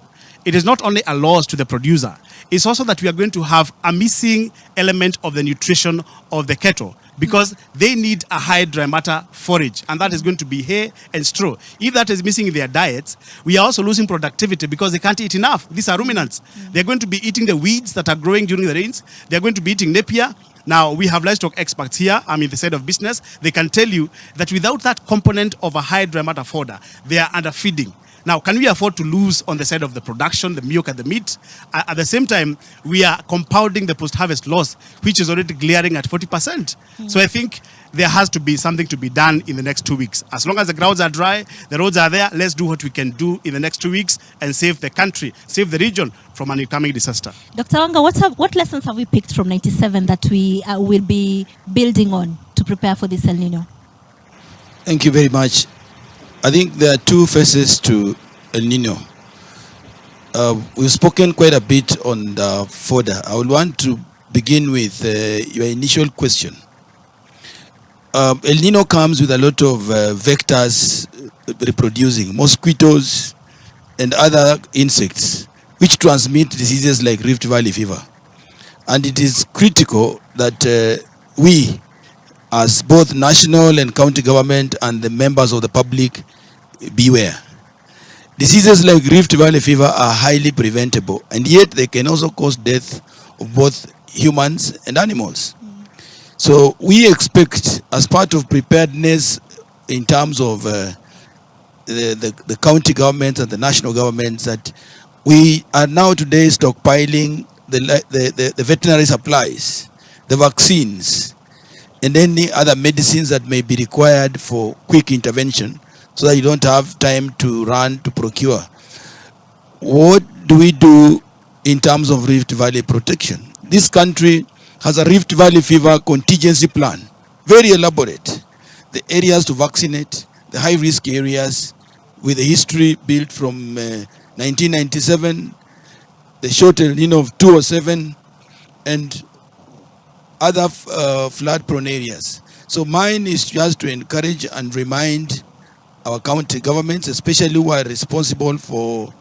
it is not only a loss to the producer, it's also that we are going to have a missing element of the nutrition of the cattle, because they need a high dry matter forage, and that is going to be hay and straw. If that is missing in their diets, we are also losing productivity because they can't eat enough. These are ruminants. They're going to be eating the weeds that are growing during the rains. They're going to be eating napier. Now, we have livestock experts here, I'm in the side of business. They can tell you that without that component of a high dry matter fodder, they are underfeeding. Now, can we afford to lose on the side of the production, the milk and the meat? At the same time, we are compounding the post-harvest loss, which is already glaring at 40%. So I think there has to be something to be done in the next 2 weeks. As long as the grounds are dry, the roads are there, let's do what we can do in the next 2 weeks and save the country, save the region from an incoming disaster. Dr. Wanga, what lessons have we picked from 97 that we will be building on to prepare for this El Nino? Thank you very much. I think there are two phases to El Nino. We've spoken quite a bit on the fodder. I would want to begin with your initial question. El Nino comes with a lot of vectors reproducing, mosquitoes and other insects, which transmit diseases like Rift Valley fever. And it is critical that we, as both national and county government and the members of the public, beware. Diseases like Rift Valley fever are highly preventable, and yet they can also cause death of both humans and animals. So we expect, as part of preparedness in terms of the county governments and the national governments, that we are now today stockpiling the veterinary supplies, the vaccines, and any other medicines that may be required for quick intervention, so that you don't have time to run to procure. What do we do in terms of Rift Valley protection? This country has a Rift Valley fever contingency plan, very elaborate. The areas to vaccinate, the high-risk areas, with a history built from 1997, the short El Nino of 2007, and other flood-prone areas. So mine is just to encourage and remind our county governments, especially who are responsible for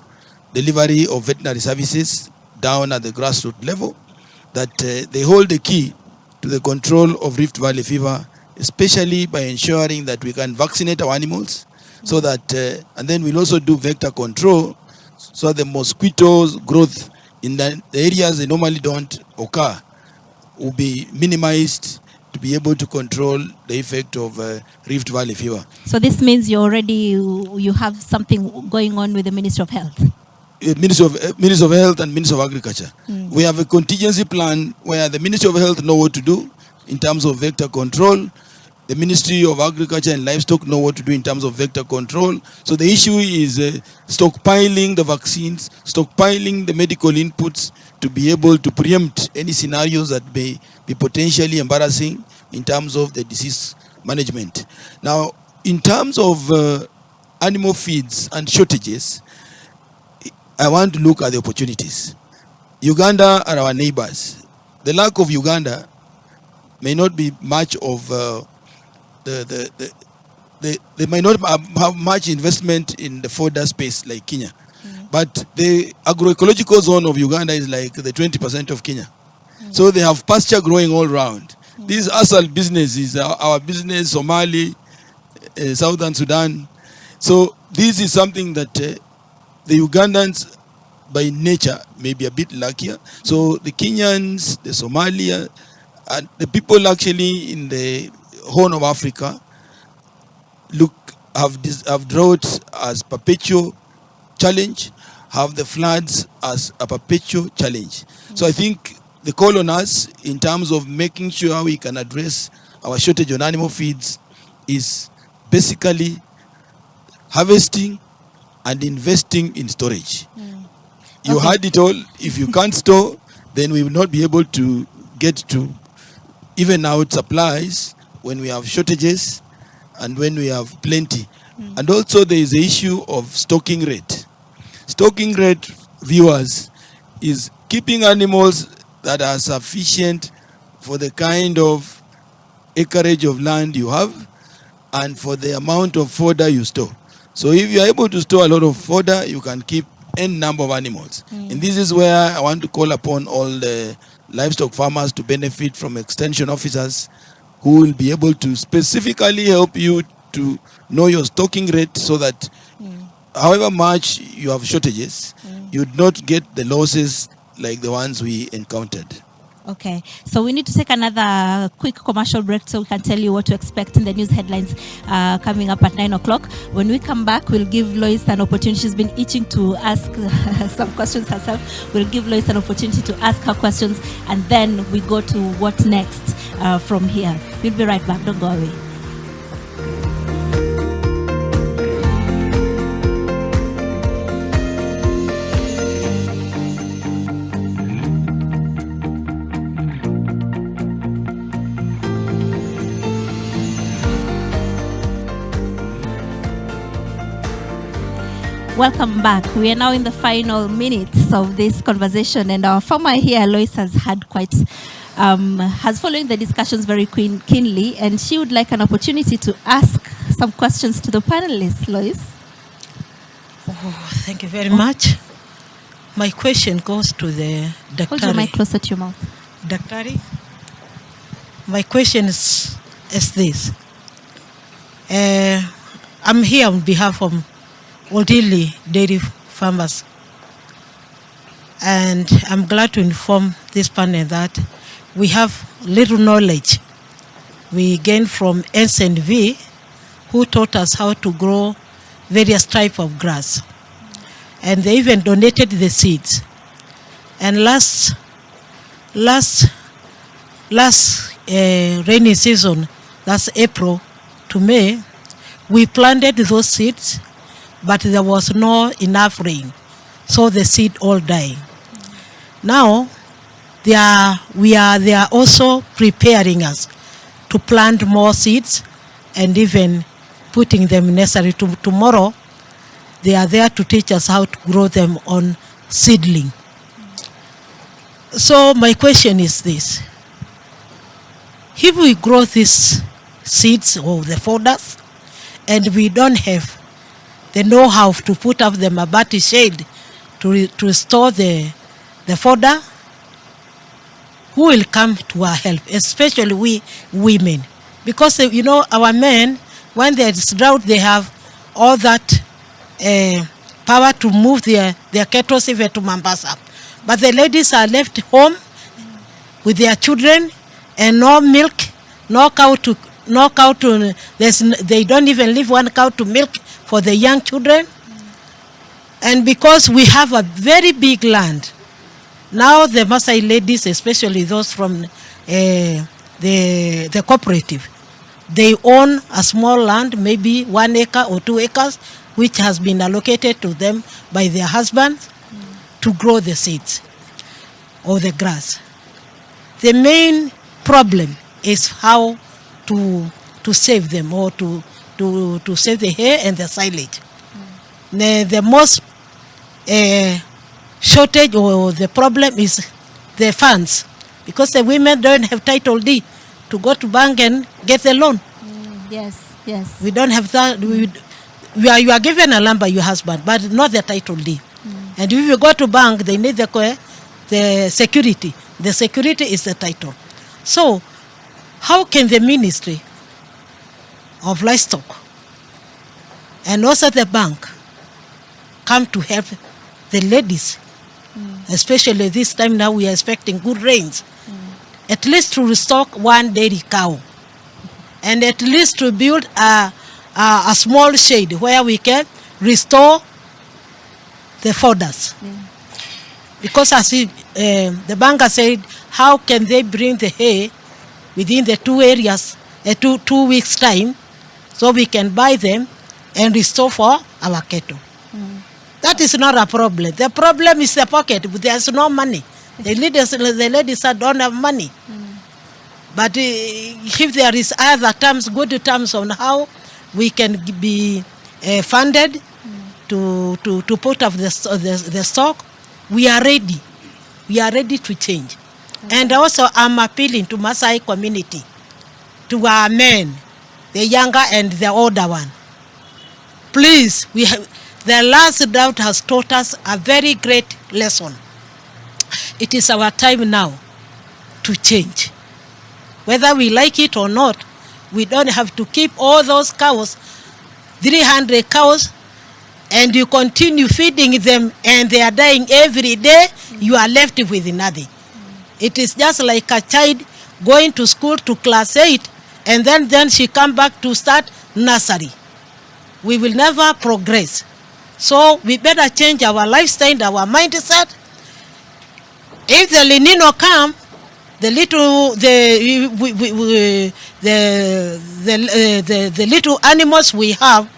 delivery of veterinary services down at the grassroots level, that they hold the key to the control of Rift Valley fever, especially by ensuring that we can vaccinate our animals, so that, and then we'll also do vector control, so the mosquitoes growth in the areas they normally don't occur will be minimized, to be able to control the effect of Rift Valley fever. So this means you have something going on with the Ministry of Health? Ministry of Health and Ministry of Agriculture. We have a contingency plan where the Ministry of Health know what to do in terms of vector control. The Ministry of Agriculture and Livestock know what to do in terms of vector control. So the issue is stockpiling the vaccines, stockpiling the medical inputs to be able to preempt any scenarios that may be potentially embarrassing in terms of the disease management. Now, in terms of animal feeds and shortages, I want to look at the opportunities. Uganda are our neighbors. The lack of Uganda may not be much of they may not have much investment in the fodder space like Kenya. But the agroecological zone of Uganda is like the 20% of Kenya. So they have pasture growing all around. This ASAL business is our business, Somali, Southern Sudan. So this is something that the Ugandans by nature may be a bit luckier. So the Kenyans, the Somalia, and the people actually in the Horn of Africa have drought as perpetual challenge, have the floods as a perpetual challenge. So I think the call on us in terms of making sure we can address our shortage on animal feeds is basically harvesting and investing in storage. You had it all. If you can't store, then we will not be able to get to even out supplies when we have shortages and when we have plenty. And also there is the issue of stocking rate. Stocking rate, viewers, is keeping animals that are sufficient for the kind of acreage of land you have and for the amount of fodder you store. So if you are able to store a lot of fodder, you can keep n number of animals. And this is where I want to call upon all the livestock farmers to benefit from extension officers who will be able to specifically help you to know your stocking rate so that however much you have shortages, you do not get the losses like the ones we encountered. Okay, so we need to take another quick commercial break so we can tell you what to expect in the news headlines coming up at 9 o'clock. When we come back, we'll give Lois an opportunity. She's been itching to ask some questions herself. We'll give Lois an opportunity to ask her questions, and then we go to what next from here. We'll be right back. Don't go away. Welcome back. We are now in the final minutes of this conversation, and our farmer here, Lois, has had quite, has followed the discussions very keenly, and she would like an opportunity to ask some questions to the panelists. Lois? Oh, thank you very much. My question goes to the Daktari. Hold your mic closer to your mouth. Daktari, my question is this. I'm here on behalf of Oldili dairy farmers, and I'm glad to inform this panel that we have little knowledge we gained from SNV, who taught us how to grow various types of grass, and they even donated the seeds. And last rainy season, that's April to May, we planted those seeds, but there was no enough rain, so the seed all died. Now, they are also preparing us to plant more seeds and even putting them necessary. Tomorrow, they are there to teach us how to grow them on seedling. So my question is this. If we grow these seeds or the fodders, and we don't have the know-how to put up the mabati shade to store the fodder, who will come to our help, especially we women? Because, you know, our men, when there is drought, they have all that power to move their cattle even to Mombasa. But the ladies are left home with their children and no milk, no cow to, they don't even leave one cow to milk for the young children. And because we have a very big land, now the Maasai ladies, especially those from the cooperative, they own a small land, maybe 1 acre or 2 acres, which has been allocated to them by their husbands to grow the seeds or the grass. The main problem is how to save them, or to save the hay and the silage. The most shortage or the problem is the funds, because the women don't have title deed to go to bank and get the loan. Yes, yes. We don't have that. You are given a lumber, your husband, but not the title deed. And if you go to bank, they need the security. The security is the title. So how can the Ministry of Livestock and also the bank come to help the ladies, especially this time now we are expecting good rains, at least to restock one dairy cow, and at least to build a small shade where we can restore the fodders. Because as the banker said, how can they bring the hay within the 2 areas, 2 weeks time, so we can buy them and restore for our cattle. That is not a problem. The problem is the pocket, but there's no money. The ladies don't have money. But if there is other terms, good terms on how we can be funded to put up the stock, we are ready. We are ready to change. And also I'm appealing to Maasai community, to our men, the younger and the older one. Please, the last drought has taught us a very great lesson. It is our time now to change. Whether we like it or not, we don't have to keep all those cows, 300 cows, and you continue feeding them and they are dying every day, you are left with nothing. It is just like a child going to school to class 8 and then she come back to start nursery. We will never progress. So we better change our lifestyle, our mindset. If the Nino come, the little animals we have,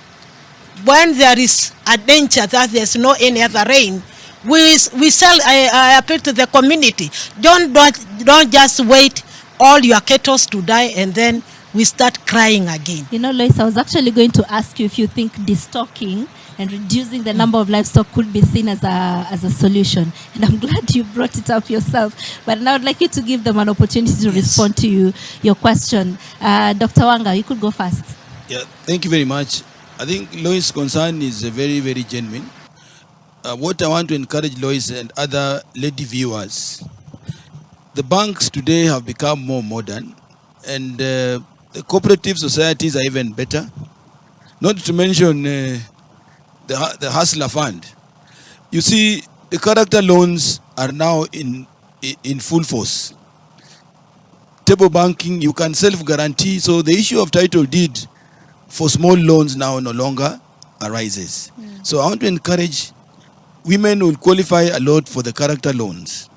when there is a danger that there's no any other rain, we sell. I appeal to the community. Don't just wait all your cattle to die and then we start crying again. You know, Lois, I was actually going to ask you if you think destocking and reducing the number of livestock could be seen as a solution. And I'm glad you brought it up yourself. But now I'd like you to give them an opportunity to respond to your question. Dr. Wanga, you could go first. Yeah, thank you very much. I think Lois' concern is very, very genuine. What I want to encourage Lois and other lady viewers, the banks today have become more modern, and the cooperative societies are even better. Not to mention the Hustler Fund. You see, the character loans are now in full force. Table banking, you can self-guarantee, so the issue of title deed for small loans now no longer arises. So I want to encourage women will qualify a lot for the character loans.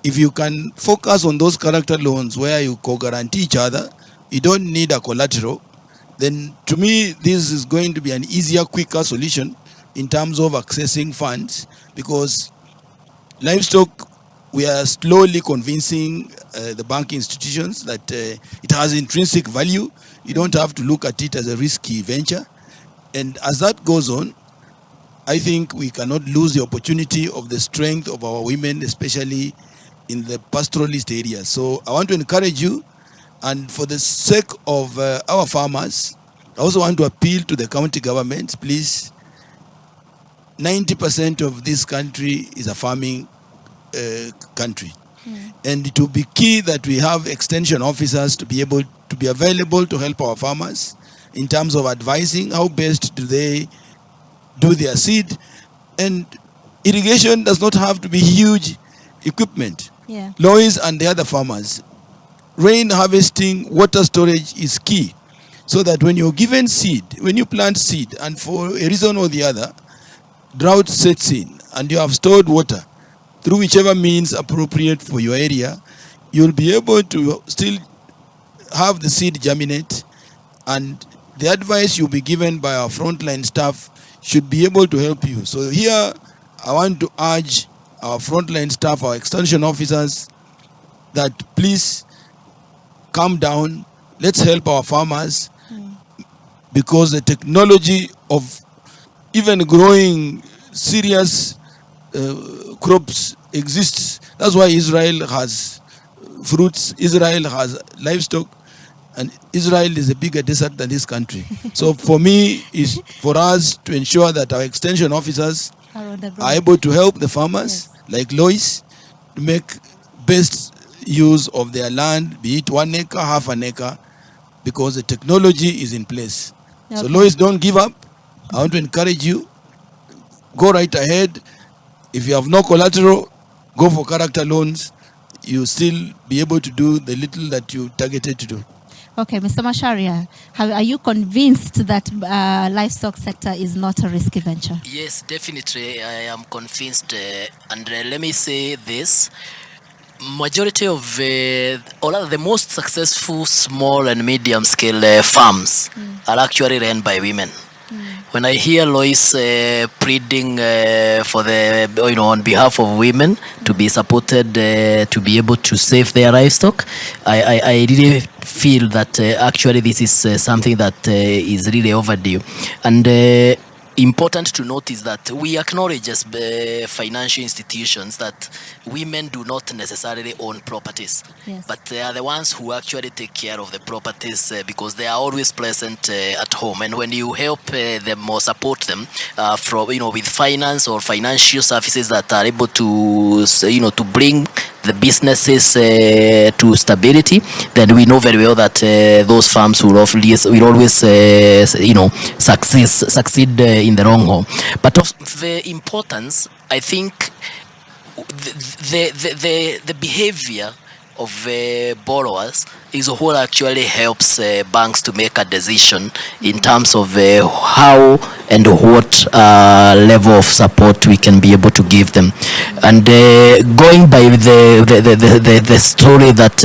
If you can focus on those character loans where you co-guarantee each other, you don't need a collateral, then to me this is going to be an easier, quicker solution in terms of accessing funds, because livestock, we are slowly convincing the banking institutions that it has intrinsic value. You don't have to look at it as a risky venture. And as that goes on, I think we cannot lose the opportunity of the strength of our women, especially in the pastoralist areas. So I want to encourage you, and for the sake of our farmers, I also want to appeal to the county governments, please. 90% of this country is a farming country. And it will be key that we have extension officers to be able to be available to help our farmers in terms of advising how best do they do their seed. And irrigation does not have to be huge equipment. Lois and the other farmers, rain harvesting, water storage is key, so that when you're given seed, when you plant seed and for a reason or the other, drought sets in and you have stored water through whichever means appropriate for your area, you'll be able to still have the seed germinate, and the advice you'll be given by our frontline staff should be able to help you. So here I want to urge our frontline staff, our extension officers, that please calm down, let's help our farmers, because the technology of even growing serious crops exists. That's why Israel has fruits, Israel has livestock, and Israel is a bigger desert than this country. So for me, is for us to ensure that our extension officers are able to help the farmers, like Lois, to make best use of their land, be it 1 acre, half an acre, because the technology is in place. So Lois, don't give up. I want to encourage you. Go right ahead. If you have no collateral, go for character loans. You still be able to do the little that you targeted to do. Okay, Mr. Masharia, are you convinced that livestock sector is not a risky venture? Yes, definitely. I am convinced. And let me say this. Majority of all of the most successful small and medium scale farms are actually run by women. When I hear Lois pleading for the, on behalf of women to be supported to be able to save their livestock, I really feel that actually this is something that is really overdue. And important to note is that we acknowledge as financial institutions that women do not necessarily own properties, but they are the ones who actually take care of the properties because they are always present at home. And when you help them or support them from with finance or financial services that are able to to bring the businesses to stability, then we know very well that those farms will always succeed in the long haul. But of the importance, I think the behavior of borrowers is what actually helps banks to make a decision in terms of how and what level of support we can be able to give them. And going by the story that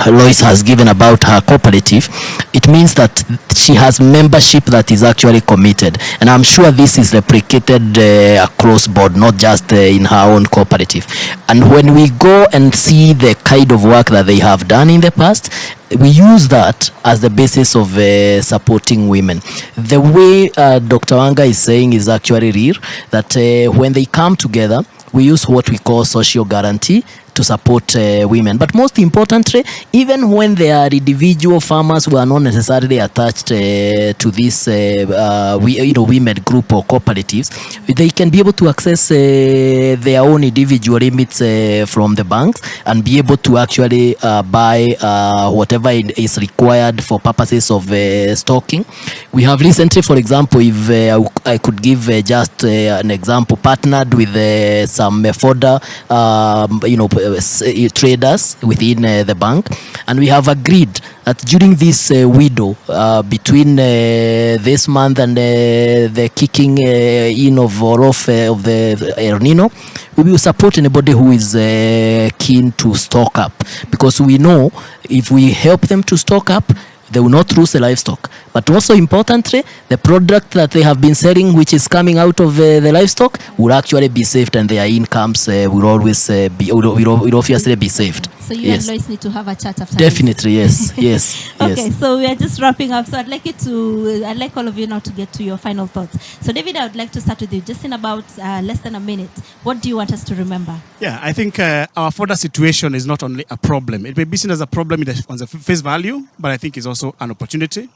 Lois has given about her cooperative, it means that she has membership that is actually committed, and I'm sure this is replicated across board, not just in her own cooperative. And when we go and see the kind of work that they have done in the past, we use that as the basis of supporting women. The way Dr. Wanga is saying is actually real, that when they come together, we use what we call social guarantee to support women. But most importantly, even when they are individual farmers who are not necessarily attached to this women group or cooperatives, they can be able to access their own individual limits from the banks and be able to actually buy whatever is required for purposes of stocking. We have recently, for example, if I could give just an example, partnered with some fodder traders within the bank, and we have agreed that during this window between this month and the kicking in of or off of the El Nino, we will support anybody who is keen to stock up, because we know if we help them to stock up, they will not lose the livestock. But also importantly, the product that they have been selling, which is coming out of the livestock, will actually be saved, and their incomes will always will obviously be saved. So you and Lois need to have a chat after. Definitely, yes, yes. Okay, yes. so we are just wrapping up. So I'd like all of you now to get to your final thoughts. So David, I would like to start with you. Just in about less than a minute, what do you want us to remember? Yeah, I think our fodder situation is not only a problem. It may be seen as a problem on the face value, but I think it's also an opportunity.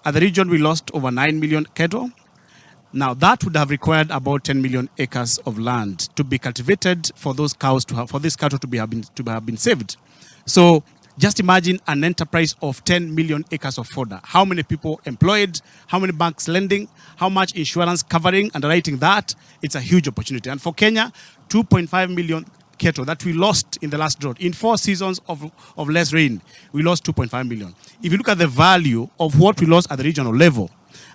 At the region, we lost over 9 million cattle. Now, that would have required about 10 million acres of land to be cultivated for those cows for this cattle to have been saved. So, just imagine an enterprise of 10 million acres of fodder. How many people employed? How many banks lending? How much insurance covering, underwriting that? It's a huge opportunity. And for Kenya, 2.5 million cattle that we lost in the last drought. In 4 seasons of less rain, we lost 2.5 million. If you look at the value of what we lost at the regional level,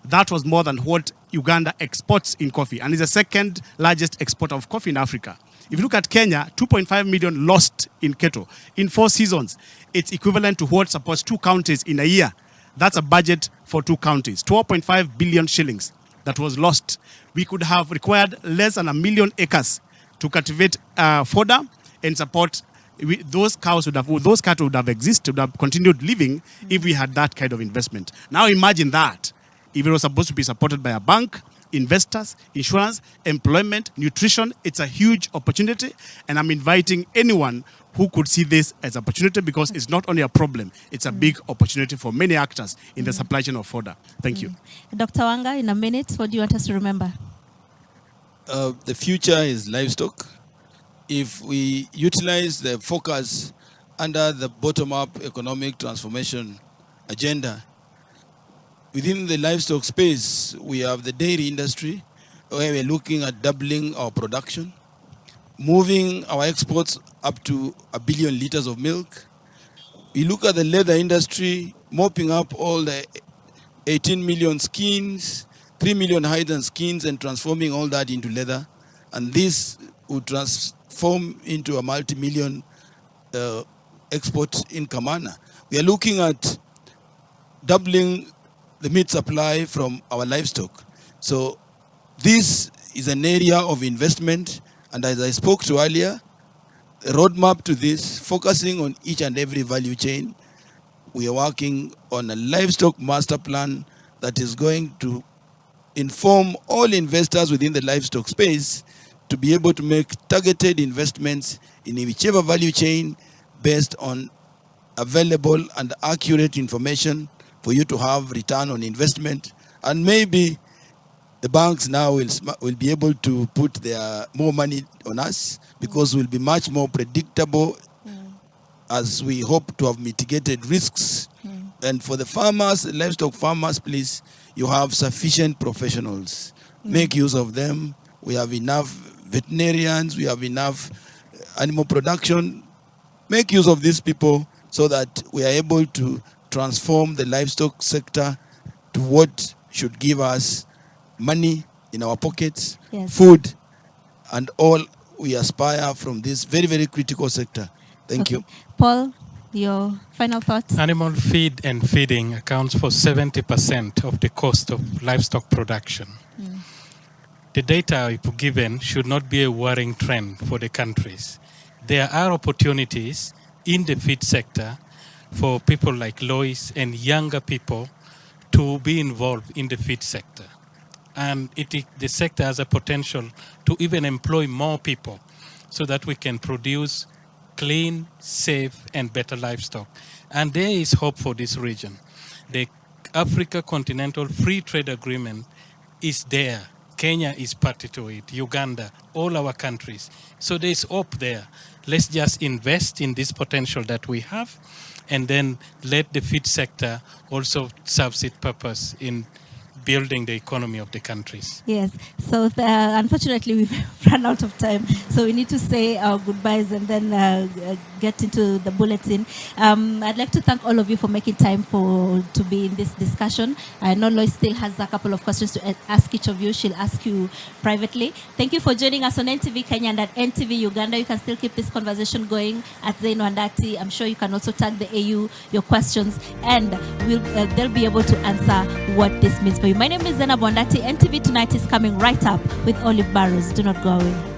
that was more than what Uganda exports in coffee, and is the second largest exporter of coffee in Africa. If you look at Kenya, 2.5 million lost in cattle. In 4 seasons, it's equivalent to what supports 2 counties in a year. That's a budget for 2 counties. 12.5 billion shillings that was lost. We could have required less than 1 million acres to cultivate fodder and support those cattle would have existed, would have continued living if we had that kind of investment. Now imagine that if it was supposed to be supported by a bank, investors, insurance, employment, nutrition. It's a huge opportunity, and I'm inviting anyone who could see this as an opportunity, because it's not only a problem, it's a big opportunity for many actors in the supply chain of fodder. Thank you. Dr. Wanga, in a minute, what do you want us to remember? The future is livestock. If we utilize the focus under the bottom-up economic transformation agenda, within the livestock space, we have the dairy industry, where we're looking at doubling our production, moving our exports up to 1 billion liters of milk. We look at the leather industry, mopping up all the 18 million skins, 3 million hides and skins, and transforming all that into leather. And this would transform into a multi-million export in Kamana. We are looking at doubling the meat supply from our livestock. So this is an area of investment, and as I spoke to earlier, a roadmap to this, focusing on each and every value chain. We are working on a livestock master plan that is going to inform all investors within the livestock space to be able to make targeted investments in whichever value chain based on available and accurate information for you to have return on investment. And maybe the banks now will be able to put their more money on us, because we'll be much more predictable as we hope to have mitigated risks. And for the farmers, livestock farmers, please, you have sufficient professionals. Make use of them. We have enough veterinarians, we have enough animal production. Make use of these people so that we are able to transform the livestock sector to what should give us money in our pockets, food, and all we aspire from this very, very critical sector. Thank you. Paul, your final thoughts? Animal feed and feeding accounts for 70% of the cost of livestock production. The data we've given should not be a worrying trend for the countries. There are opportunities in the feed sector for people like Lois and younger people to be involved in the feed sector. And the sector has a potential to even employ more people so that we can produce clean, safe, and better livestock. And there is hope for this region. The Africa Continental Free Trade Agreement is there. Kenya is party to it, Uganda, all our countries. So there's hope there. Let's just invest in this potential that we have, and then let the feed sector also serve its purpose in building the economy of the countries. Yes. So unfortunately, we've run out of time. So we need to say our goodbyes and then get into the bulletin. I'd like to thank all of you for making time to be in this discussion. I know Lois still has a couple of questions to ask each of you. She'll ask you privately. Thank you for joining us on NTV Kenya and at NTV Uganda. You can still keep this conversation going at Zaino and Dati. I'm sure you can also tag the AU your questions, and they'll be able to answer what this means for you. My name is Zena Bondati. NTV Tonight is coming right up with Olive Barrows. Do not go away.